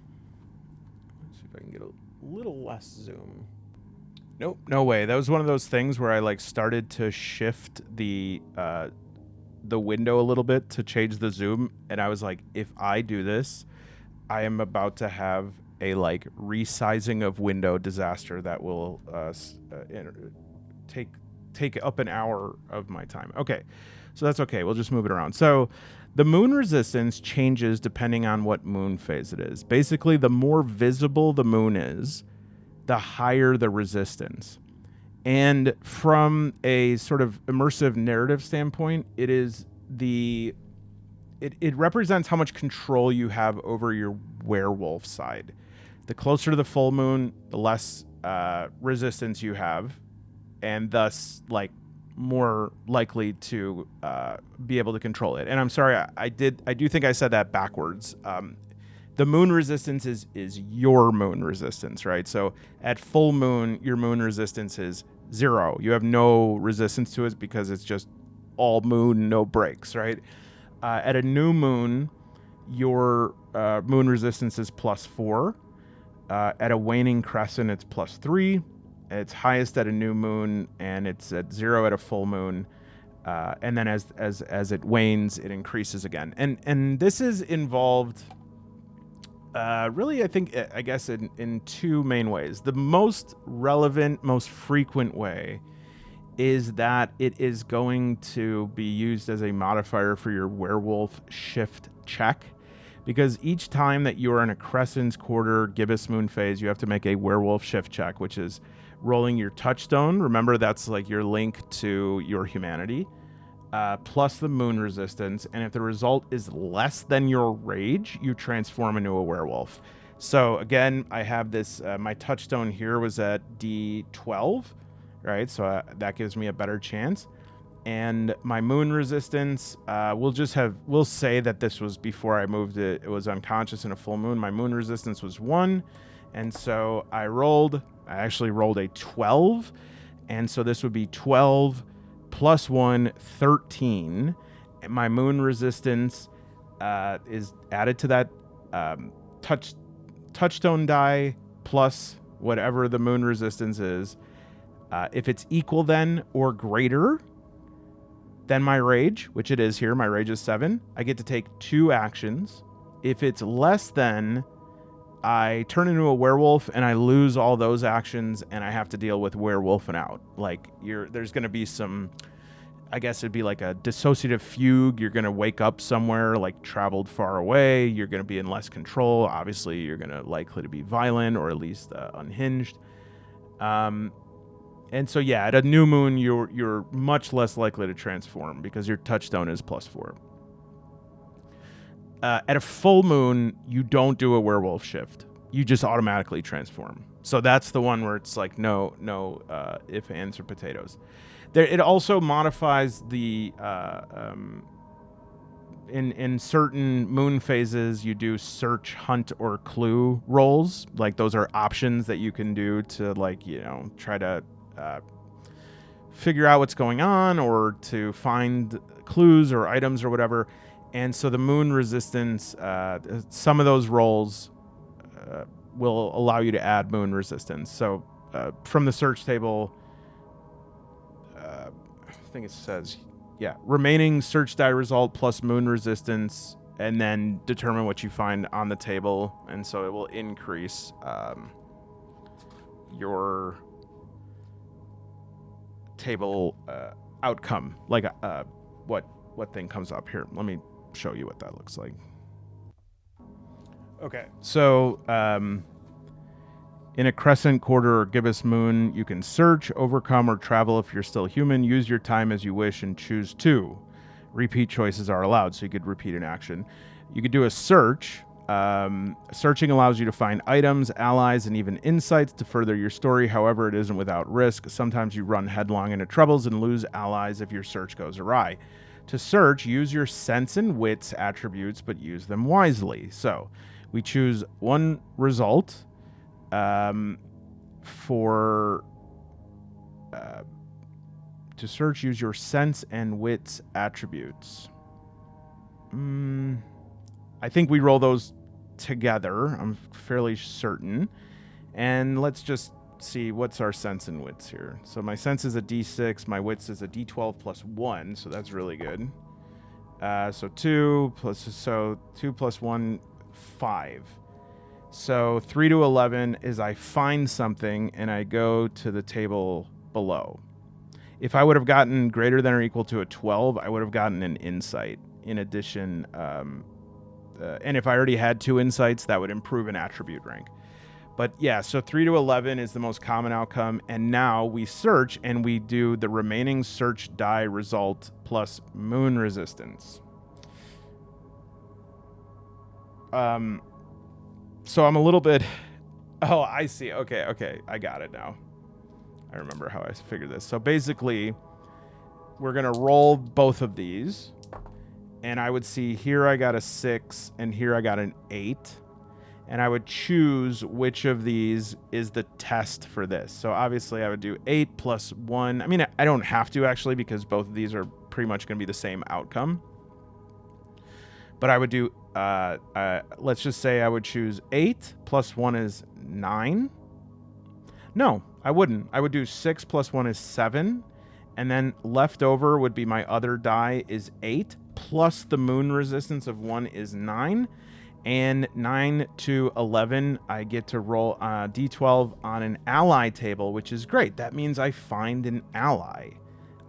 Let's see if I can get a little less zoom. Nope, no way. That was one of those things where I like started to shift the window a little bit to change the zoom, and I was like, if I do this, I am about to have a like resizing of window disaster that will take up an hour of my time. Okay, so that's okay. We'll just move it around. So the moon resistance changes depending on what moon phase it is. Basically, the more visible the moon is, the higher the resistance. And from a sort of immersive narrative standpoint, it represents how much control you have over your werewolf side. The closer to the full moon, the less resistance you have, and thus like more likely to be able to control it. And I'm sorry, I do think I said that backwards. The moon resistance is your moon resistance, right? So at full moon, your moon resistance is 0. You have no resistance to it because it's just all moon, no breaks, right? At a new moon, your moon resistance is +4. At a waning crescent, it's +3. It's highest at a new moon, and it's at 0 at a full moon. And then as it wanes, it increases again. And this is involved, really, I guess in two main ways. The most relevant, most frequent way is that it is going to be used as a modifier for your werewolf shift check. Because each time that you are in a crescent, quarter, gibbous moon phase, you have to make a werewolf shift check, which is rolling your touchstone. Remember, that's like your link to your humanity, plus the moon resistance. And if the result is less than your rage, you transform into a werewolf. So again, I have this, my touchstone here was at D12, right? So that gives me a better chance. And my moon resistance, we'll say that this was before I moved it. It was unconscious in a full moon. My moon resistance was 1. And so I actually rolled a 12. And so this would be 12 plus 1, 13. And my moon resistance is added to that touchstone die plus whatever the moon resistance is. If it's equal then or greater than my rage, which it is here, my rage is 7, I get to take 2 actions. If it's less than, I turn into a werewolf and I lose all those actions and I have to deal with werewolfing out. Like there's going to be some, I guess it'd be like a dissociative fugue. You're going to wake up somewhere, like traveled far away. You're going to be in less control. Obviously, you're going to likely to be violent or at least unhinged. And so, yeah, at a new moon, you're much less likely to transform because your touchstone is +4. At a full moon, you don't do a werewolf shift. You just automatically transform. So that's the one where it's like no if, ands, or potatoes. It also modifies the in certain moon phases, you do search, hunt, or clue rolls. Like those are options that you can do to try to figure out what's going on or to find clues or items or whatever. And so the moon resistance, some of those rolls will allow you to add moon resistance. So from the search table, I think it says, remaining search die result plus moon resistance and then determine what you find on the table, and so it will increase your table outcome. Like what thing comes up here. Let me show you what that looks like. Okay, so in a crescent, quarter, or gibbous moon, you can search, overcome, or travel if you're still human. Use your time as you wish and choose 2. Repeat choices are allowed, so you could repeat an action. You could do a search. Searching allows you to find items, allies, and even insights to further your story. However, it isn't without risk. Sometimes you run headlong into troubles and lose allies if your search goes awry. To search, use your sense and wits attributes, but use them wisely. So we choose one result to search, use your sense and wits attributes. I think we roll those together. I'm fairly certain. And let's just see what's our sense and wits here. So my sense is a D6, my wits is a D12 plus 1, so that's really good. So 2 plus 1, 5. So 3 to 11 is I find something and I go to the table below. If I would have gotten greater than or equal to a 12, I would have gotten an insight. In addition, and if I already had 2 insights, that would improve an attribute rank. But yeah, so 3 to 11 is the most common outcome. And now we search and we do the remaining search die result plus moon resistance. So I'm a little bit... Oh, I see. Okay. I got it now. I remember how I figured this. So basically, we're going to roll both of these. And I would see here I got a 6 and here I got an 8. And I would choose which of these is the test for this. So obviously I would do 8 plus 1. I mean, I don't have to actually because both of these are pretty much going to be the same outcome. But I would do, let's just say I would choose 8 plus 1 is 9. No, I wouldn't. I would do 6 plus 1 is 7. And then left over would be my other die is 8. Plus the moon resistance of 1 is 9. And 9 to 11, I get to roll D12 on an ally table, which is great. That means I find an ally.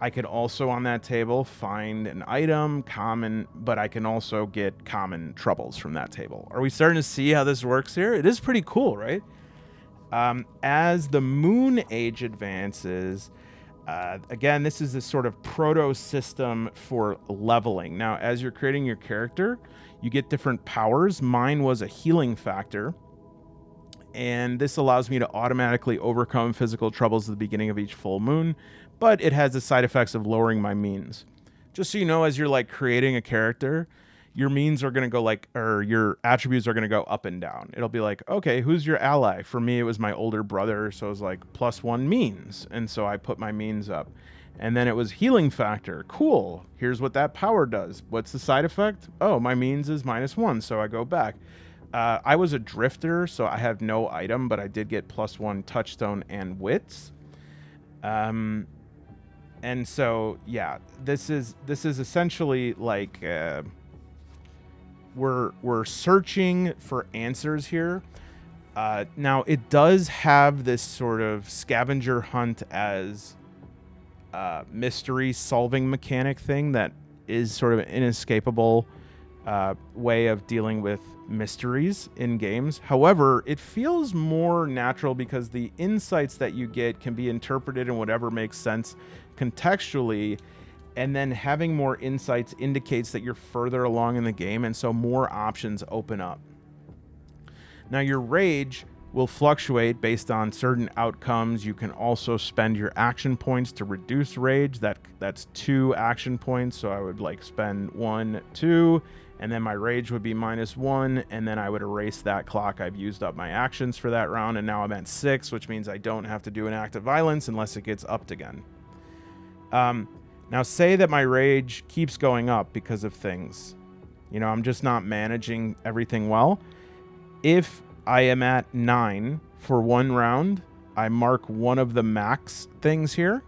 I could also on that table find an item, common, but I can also get common troubles from that table. Are we starting to see how this works here? It is pretty cool, right? As the moon age advances, again, this is this sort of proto-system for leveling. Now, as you're creating your character, you get different powers. Mine was a healing factor, and this allows me to automatically overcome physical troubles at the beginning of each full moon, but it has the side effects of lowering my means. Just so you know, as you're like creating a character, your means are going to go like, or your attributes are going to go up and down. It'll be like, okay, who's your ally? For me, it was my older brother, so it was like +1 means, and so I put my means up. And then it was healing factor. Cool. Here's what that power does. What's the side effect? Oh, my means is -1, so I go back. I was a drifter, so I have no item, but I did get +1 touchstone and wits. And so yeah, this is essentially like we're searching for answers here. Now it does have this sort of scavenger hunt as mystery solving mechanic thing that is sort of an inescapable way of dealing with mysteries in games. However, it feels more natural because the insights that you get can be interpreted in whatever makes sense contextually, and then having more insights indicates that you're further along in the game, and so more options open up. Now, your rage will fluctuate based on certain outcomes. You can also spend your action points to reduce rage. That's 2 action points, so I would like spend 1, 2, and then my rage would be -1, and then I would erase that clock. I've used up my actions for that round, and now I'm at 6, which means I don't have to do an act of violence unless it gets upped again. Now, say that my rage keeps going up because of things. You know, I'm just not managing everything well. If I am at 9 for 1 round, I mark one of the max things here.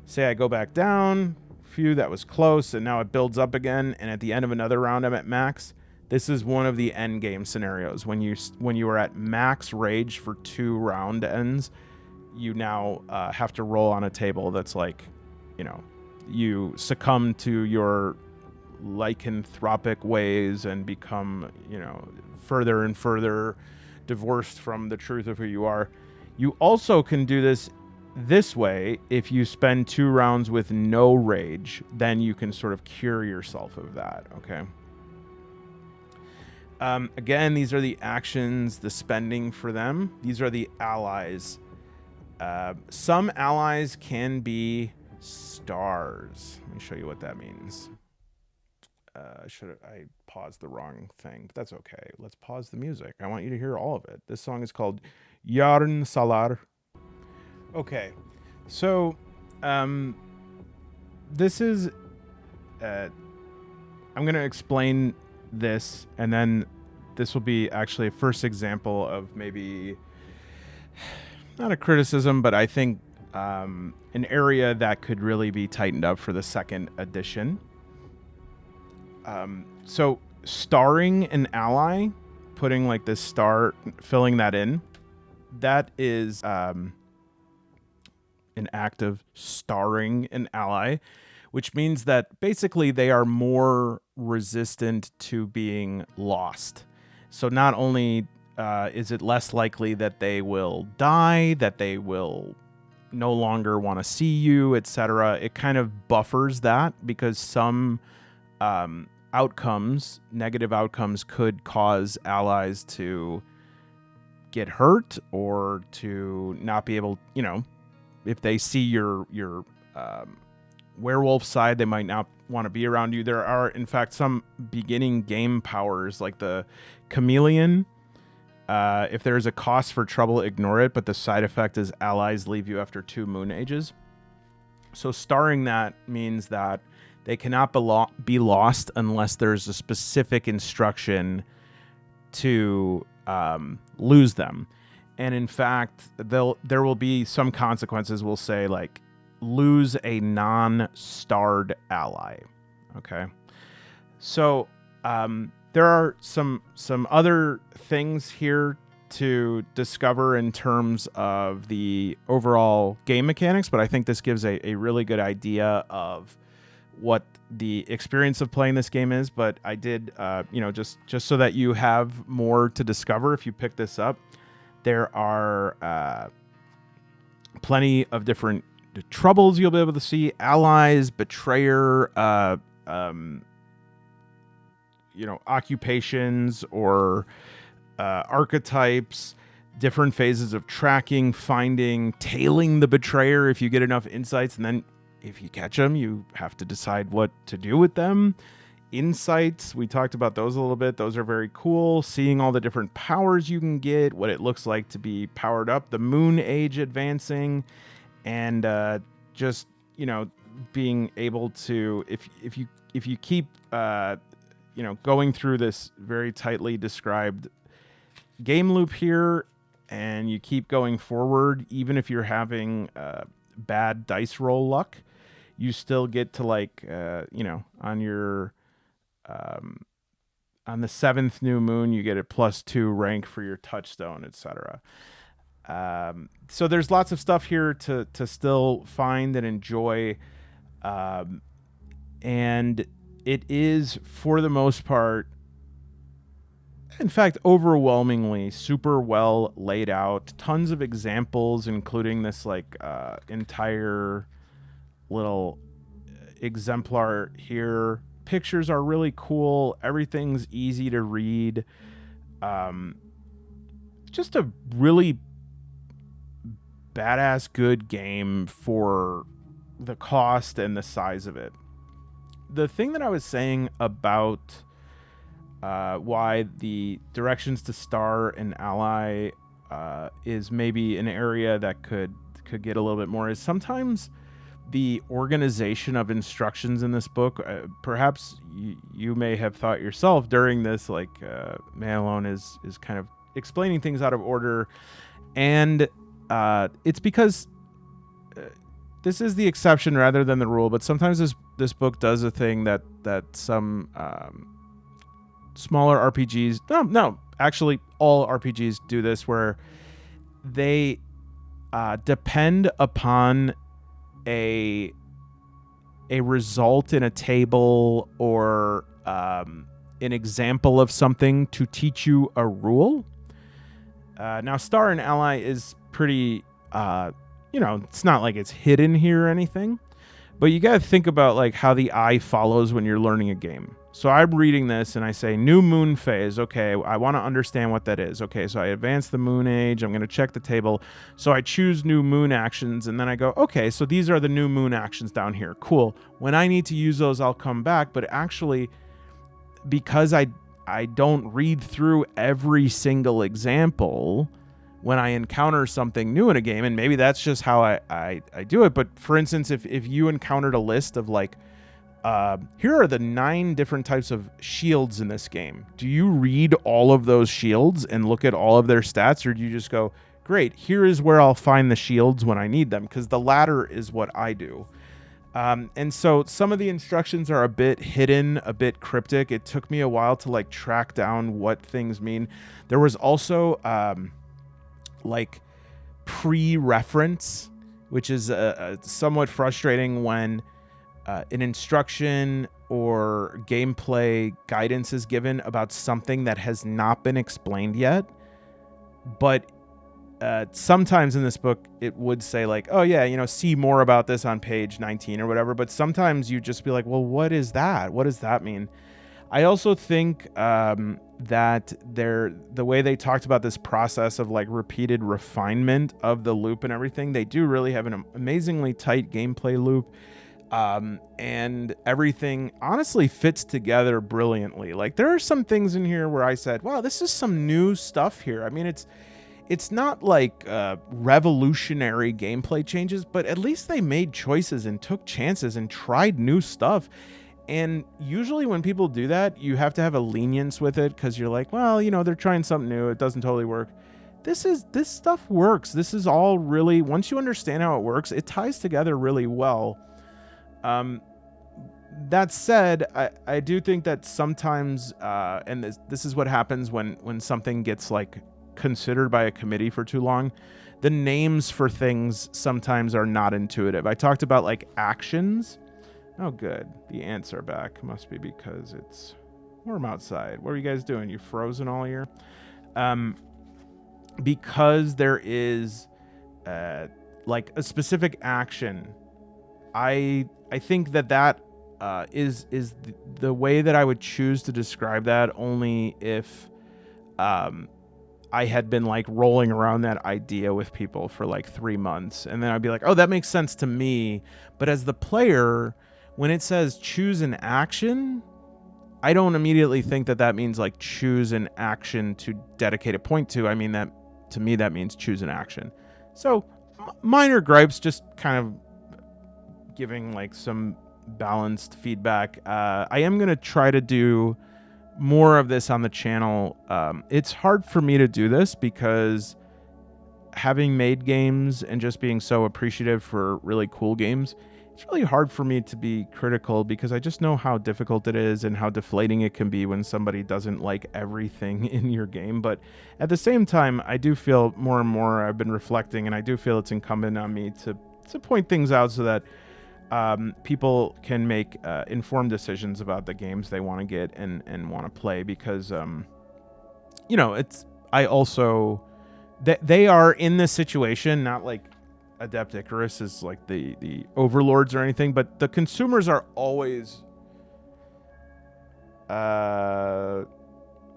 Say I go back down, phew, that was close, and now it builds up again, and at the end of another round I'm at max. This is one of the end game scenarios. When you are at max rage for 2 round ends, you now have to roll on a table that's like, you succumb to your lycanthropic ways and become, further and further divorced from the truth of who you are. You also can do this way. If you spend 2 rounds with no rage, then you can sort of cure yourself of that. Okay. Again, these are the actions, the spending for them. These are the allies. Some allies can be stars. Let me show you what that means. I paused the wrong thing, but that's okay. Let's pause the music. I want you to hear all of it. This song is called Yarn Salar. Okay, so this is I'm going to explain this, and then this will be actually a first example of maybe not a criticism, but I think an area that could really be tightened up for the second edition. So starring an ally, putting like this star, filling that in, that is an act of starring an ally, which means that basically they are more resistant to being lost. So not only is it less likely that they will die, that they will no longer want to see you, etc. It kind of buffers that, because some negative outcomes could cause allies to get hurt or to not be able, if they see your werewolf side, they might not want to be around you. There are, in fact, some beginning game powers like the chameleon. If there is a cost for trouble, ignore it, but the side effect is allies leave you after 2 moon ages. So starring that means that they cannot be lost unless there's a specific instruction to lose them. And in fact, there will be some consequences. We'll say like lose a non-starred ally. Okay. So there are some other things here to discover in terms of the overall game mechanics, but I think this gives a really good idea of what the experience of playing this game is. But I did, just so that you have more to discover if you pick this up, there are plenty of different troubles you'll be able to see: allies, betrayer, occupations or archetypes, different phases of tracking, finding, tailing the betrayer if you get enough insights, and then if you catch them, you have to decide what to do with them. Insights, we talked about those a little bit. Those are very cool. Seeing all the different powers you can get, what it looks like to be powered up, the moon age advancing, and just being able to, if you keep going through this very tightly described game loop here, and you keep going forward, even if you're having bad dice roll luck, you still get to on your on the 7th new moon, you get a +2 rank for your touchstone, etc. So there's lots of stuff here to still find and enjoy, and it is, for the most part, in fact, overwhelmingly super well laid out. Tons of examples, including this entire little exemplar here. Pictures are really cool. Everything's easy to read. Just a really badass good game for the cost and the size of it. The thing that I was saying about why the directions to star an ally is maybe an area that could get a little bit more is sometimes the organization of instructions in this book. Perhaps you may have thought yourself during this, Man Alone is kind of explaining things out of order, and it's because this is the exception rather than the rule. But sometimes this book does a thing that some smaller RPGs, no, actually all RPGs do this, where they depend upon a result in a table or an example of something to teach you a rule. Now, Star and Ally is pretty, it's not like it's hidden here or anything, but you got to think about like how the eye follows when you're learning a game. So I'm reading this and I say new moon phase. Okay, I want to understand what that is. Okay, so I advance the moon age. I'm going to check the table. So I choose new moon actions and then I go, okay, so these are the new moon actions down here. Cool. When I need to use those, I'll come back. But actually, because I don't read through every single example when I encounter something new in a game, and maybe that's just how I do it. But for instance, if you encountered a list of like, here are the 9 different types of shields in this game. Do you read all of those shields and look at all of their stats, or do you just go, great, here is where I'll find the shields when I need them? Because the latter is what I do. And so some of the instructions are a bit hidden, a bit cryptic. It took me a while to like track down what things mean. There was also like pre-reference, which is somewhat frustrating when an instruction or gameplay guidance is given about something that has not been explained yet. But sometimes in this book, it would say like, oh yeah, see more about this on page 19 or whatever. But sometimes you just be like, well, what is that? What does that mean? I also think that the way they talked about this process of like repeated refinement of the loop and everything, they do really have an amazingly tight gameplay loop. And everything honestly fits together brilliantly. Like there are some things in here where I said, wow, this is some new stuff here. I mean, it's not like revolutionary gameplay changes, but at least they made choices and took chances and tried new stuff. And usually when people do that, you have to have a lenience with it because you're like, well, they're trying something new. It doesn't totally work. This stuff works. This is all really, once you understand how it works, it ties together really well. That said, I do think that sometimes, and this is what happens when something gets like considered by a committee for too long, the names for things sometimes are not intuitive. I talked about like actions. Oh, good. The ants are back. Must be because it's warm outside. What are you guys doing? You frozen all year? Because there is like a specific action. I think that is the way that I would choose to describe that, only if I had been like rolling around that idea with people for like 3 months, and then I'd be like, oh, that makes sense to me. But as the player, when it says choose an action, I don't immediately think that means like choose an action to dedicate a point to. I mean, that to me, that means choose an action. So minor gripes, just kind of giving like some balanced feedback. I am going to try to do more of this on the channel. It's hard for me to do this because having made games and just being so appreciative for really cool games, it's really hard for me to be critical because I just know how difficult it is and how deflating it can be when somebody doesn't like everything in your game. But at the same time, I do feel more and more I've been reflecting, and I do feel it's incumbent on me to point things out so that people can make informed decisions about the games they want to get and want to play, because I also they are in this situation, not like Adept Icarus is like the overlords or anything, but the consumers are always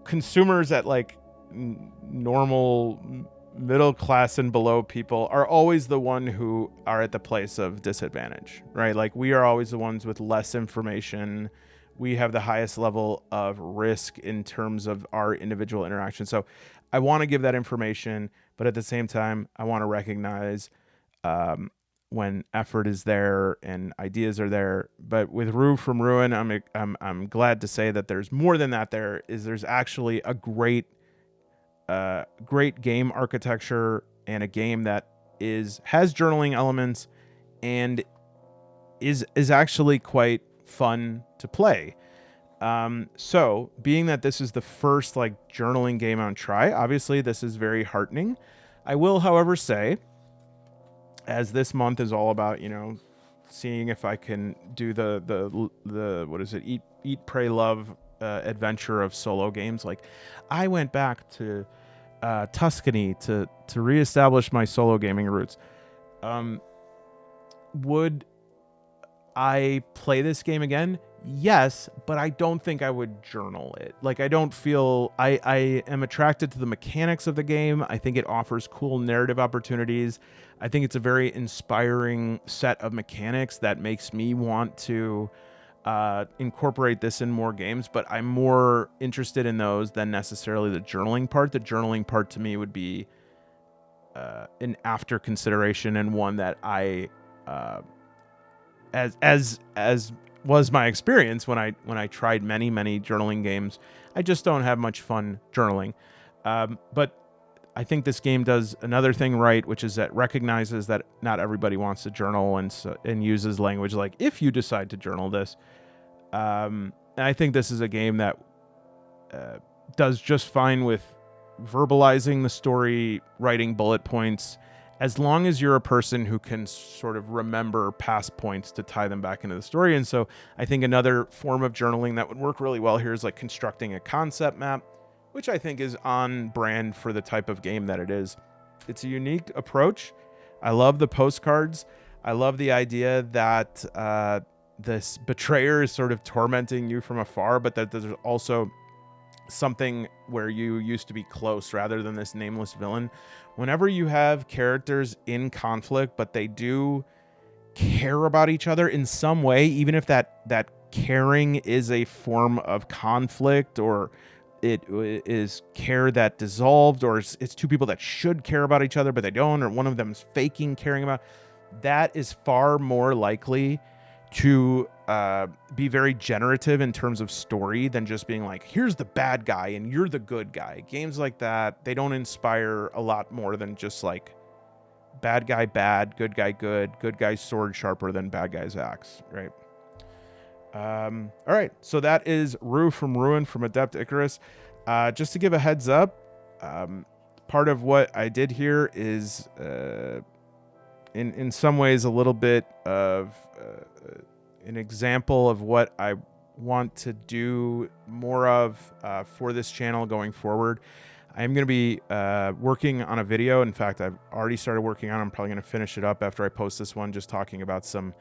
consumers at like normal middle class and below people are always the one who are at the place of disadvantage, right? Like we are always the ones with less information. We have the highest level of risk in terms of our individual interaction. So I want to give that information, but at the same time, I want to recognize when effort is there and ideas are there. But with Rue from Ruin, I'm glad to say that there's more than that. There's actually a great game architecture and a game that has journaling elements and is actually quite fun to play. So being that this is the first like journaling game on try, obviously this is very heartening. I will, however, say, as this month is all about, seeing if I can do the what is it, eat pray love adventure of solo games. Like, I went back to Tuscany to reestablish my solo gaming roots. Would I play this game again? Yes, but I don't think I would journal it. Like, I don't feel I am attracted to the mechanics of the game. I think it offers cool narrative opportunities. I think it's a very inspiring set of mechanics that makes me want to incorporate this in more games, but I'm more interested in those than necessarily the journaling part. The journaling part to me would be an after consideration, and one that I as was my experience when I tried many journaling games, I just don't have much fun journaling. But I think this game does another thing right, which is that recognizes that not everybody wants to journal, and uses language like, if you decide to journal this. And I think this is a game that does just fine with verbalizing the story, writing bullet points, as long as you're a person who can sort of remember past points to tie them back into the story. And so I think another form of journaling that would work really well here is like constructing a concept map, which I think is on brand for the type of game that it is. It's a unique approach. I love the postcards. I love the idea that this betrayer is sort of tormenting you from afar, but that there's also something where you used to be close rather than this nameless villain. Whenever you have characters in conflict, but they do care about each other in some way, even if that caring is a form of conflict, or it is care that dissolved, or it's two people that should care about each other but they don't, or one of them is faking caring about, that is far more likely to be very generative in terms of story than just being like, here's the bad guy and you're the good guy. Games like that, they don't inspire a lot more than just like bad guy bad, good guy sword sharper than bad guy's axe, right? All right, so that is Rue from Ruin from Adept Icarus. Just to give a heads up, part of what I did here is in some ways a little bit of an example of what I want to do more of for this channel going forward. I'm going to be working on a video. In fact, I've already started working on it. I'm probably going to finish it up after I post this one, just talking about some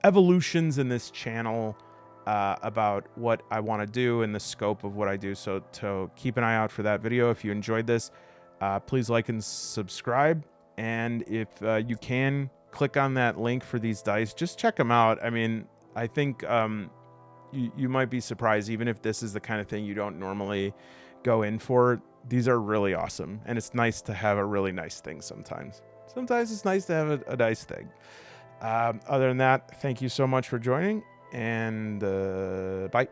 evolutions in this channel, about what I want to do and the scope of what I do. So keep an eye out for that video. If you enjoyed this, please like and subscribe. And if you can, click on that link for these dice. Just check them out. I mean, I think you might be surprised, even if this is the kind of thing you don't normally go in for. These are really awesome. And it's nice to have a really nice thing sometimes. Sometimes it's nice to have a nice thing. Other than that, thank you so much for joining, and bye.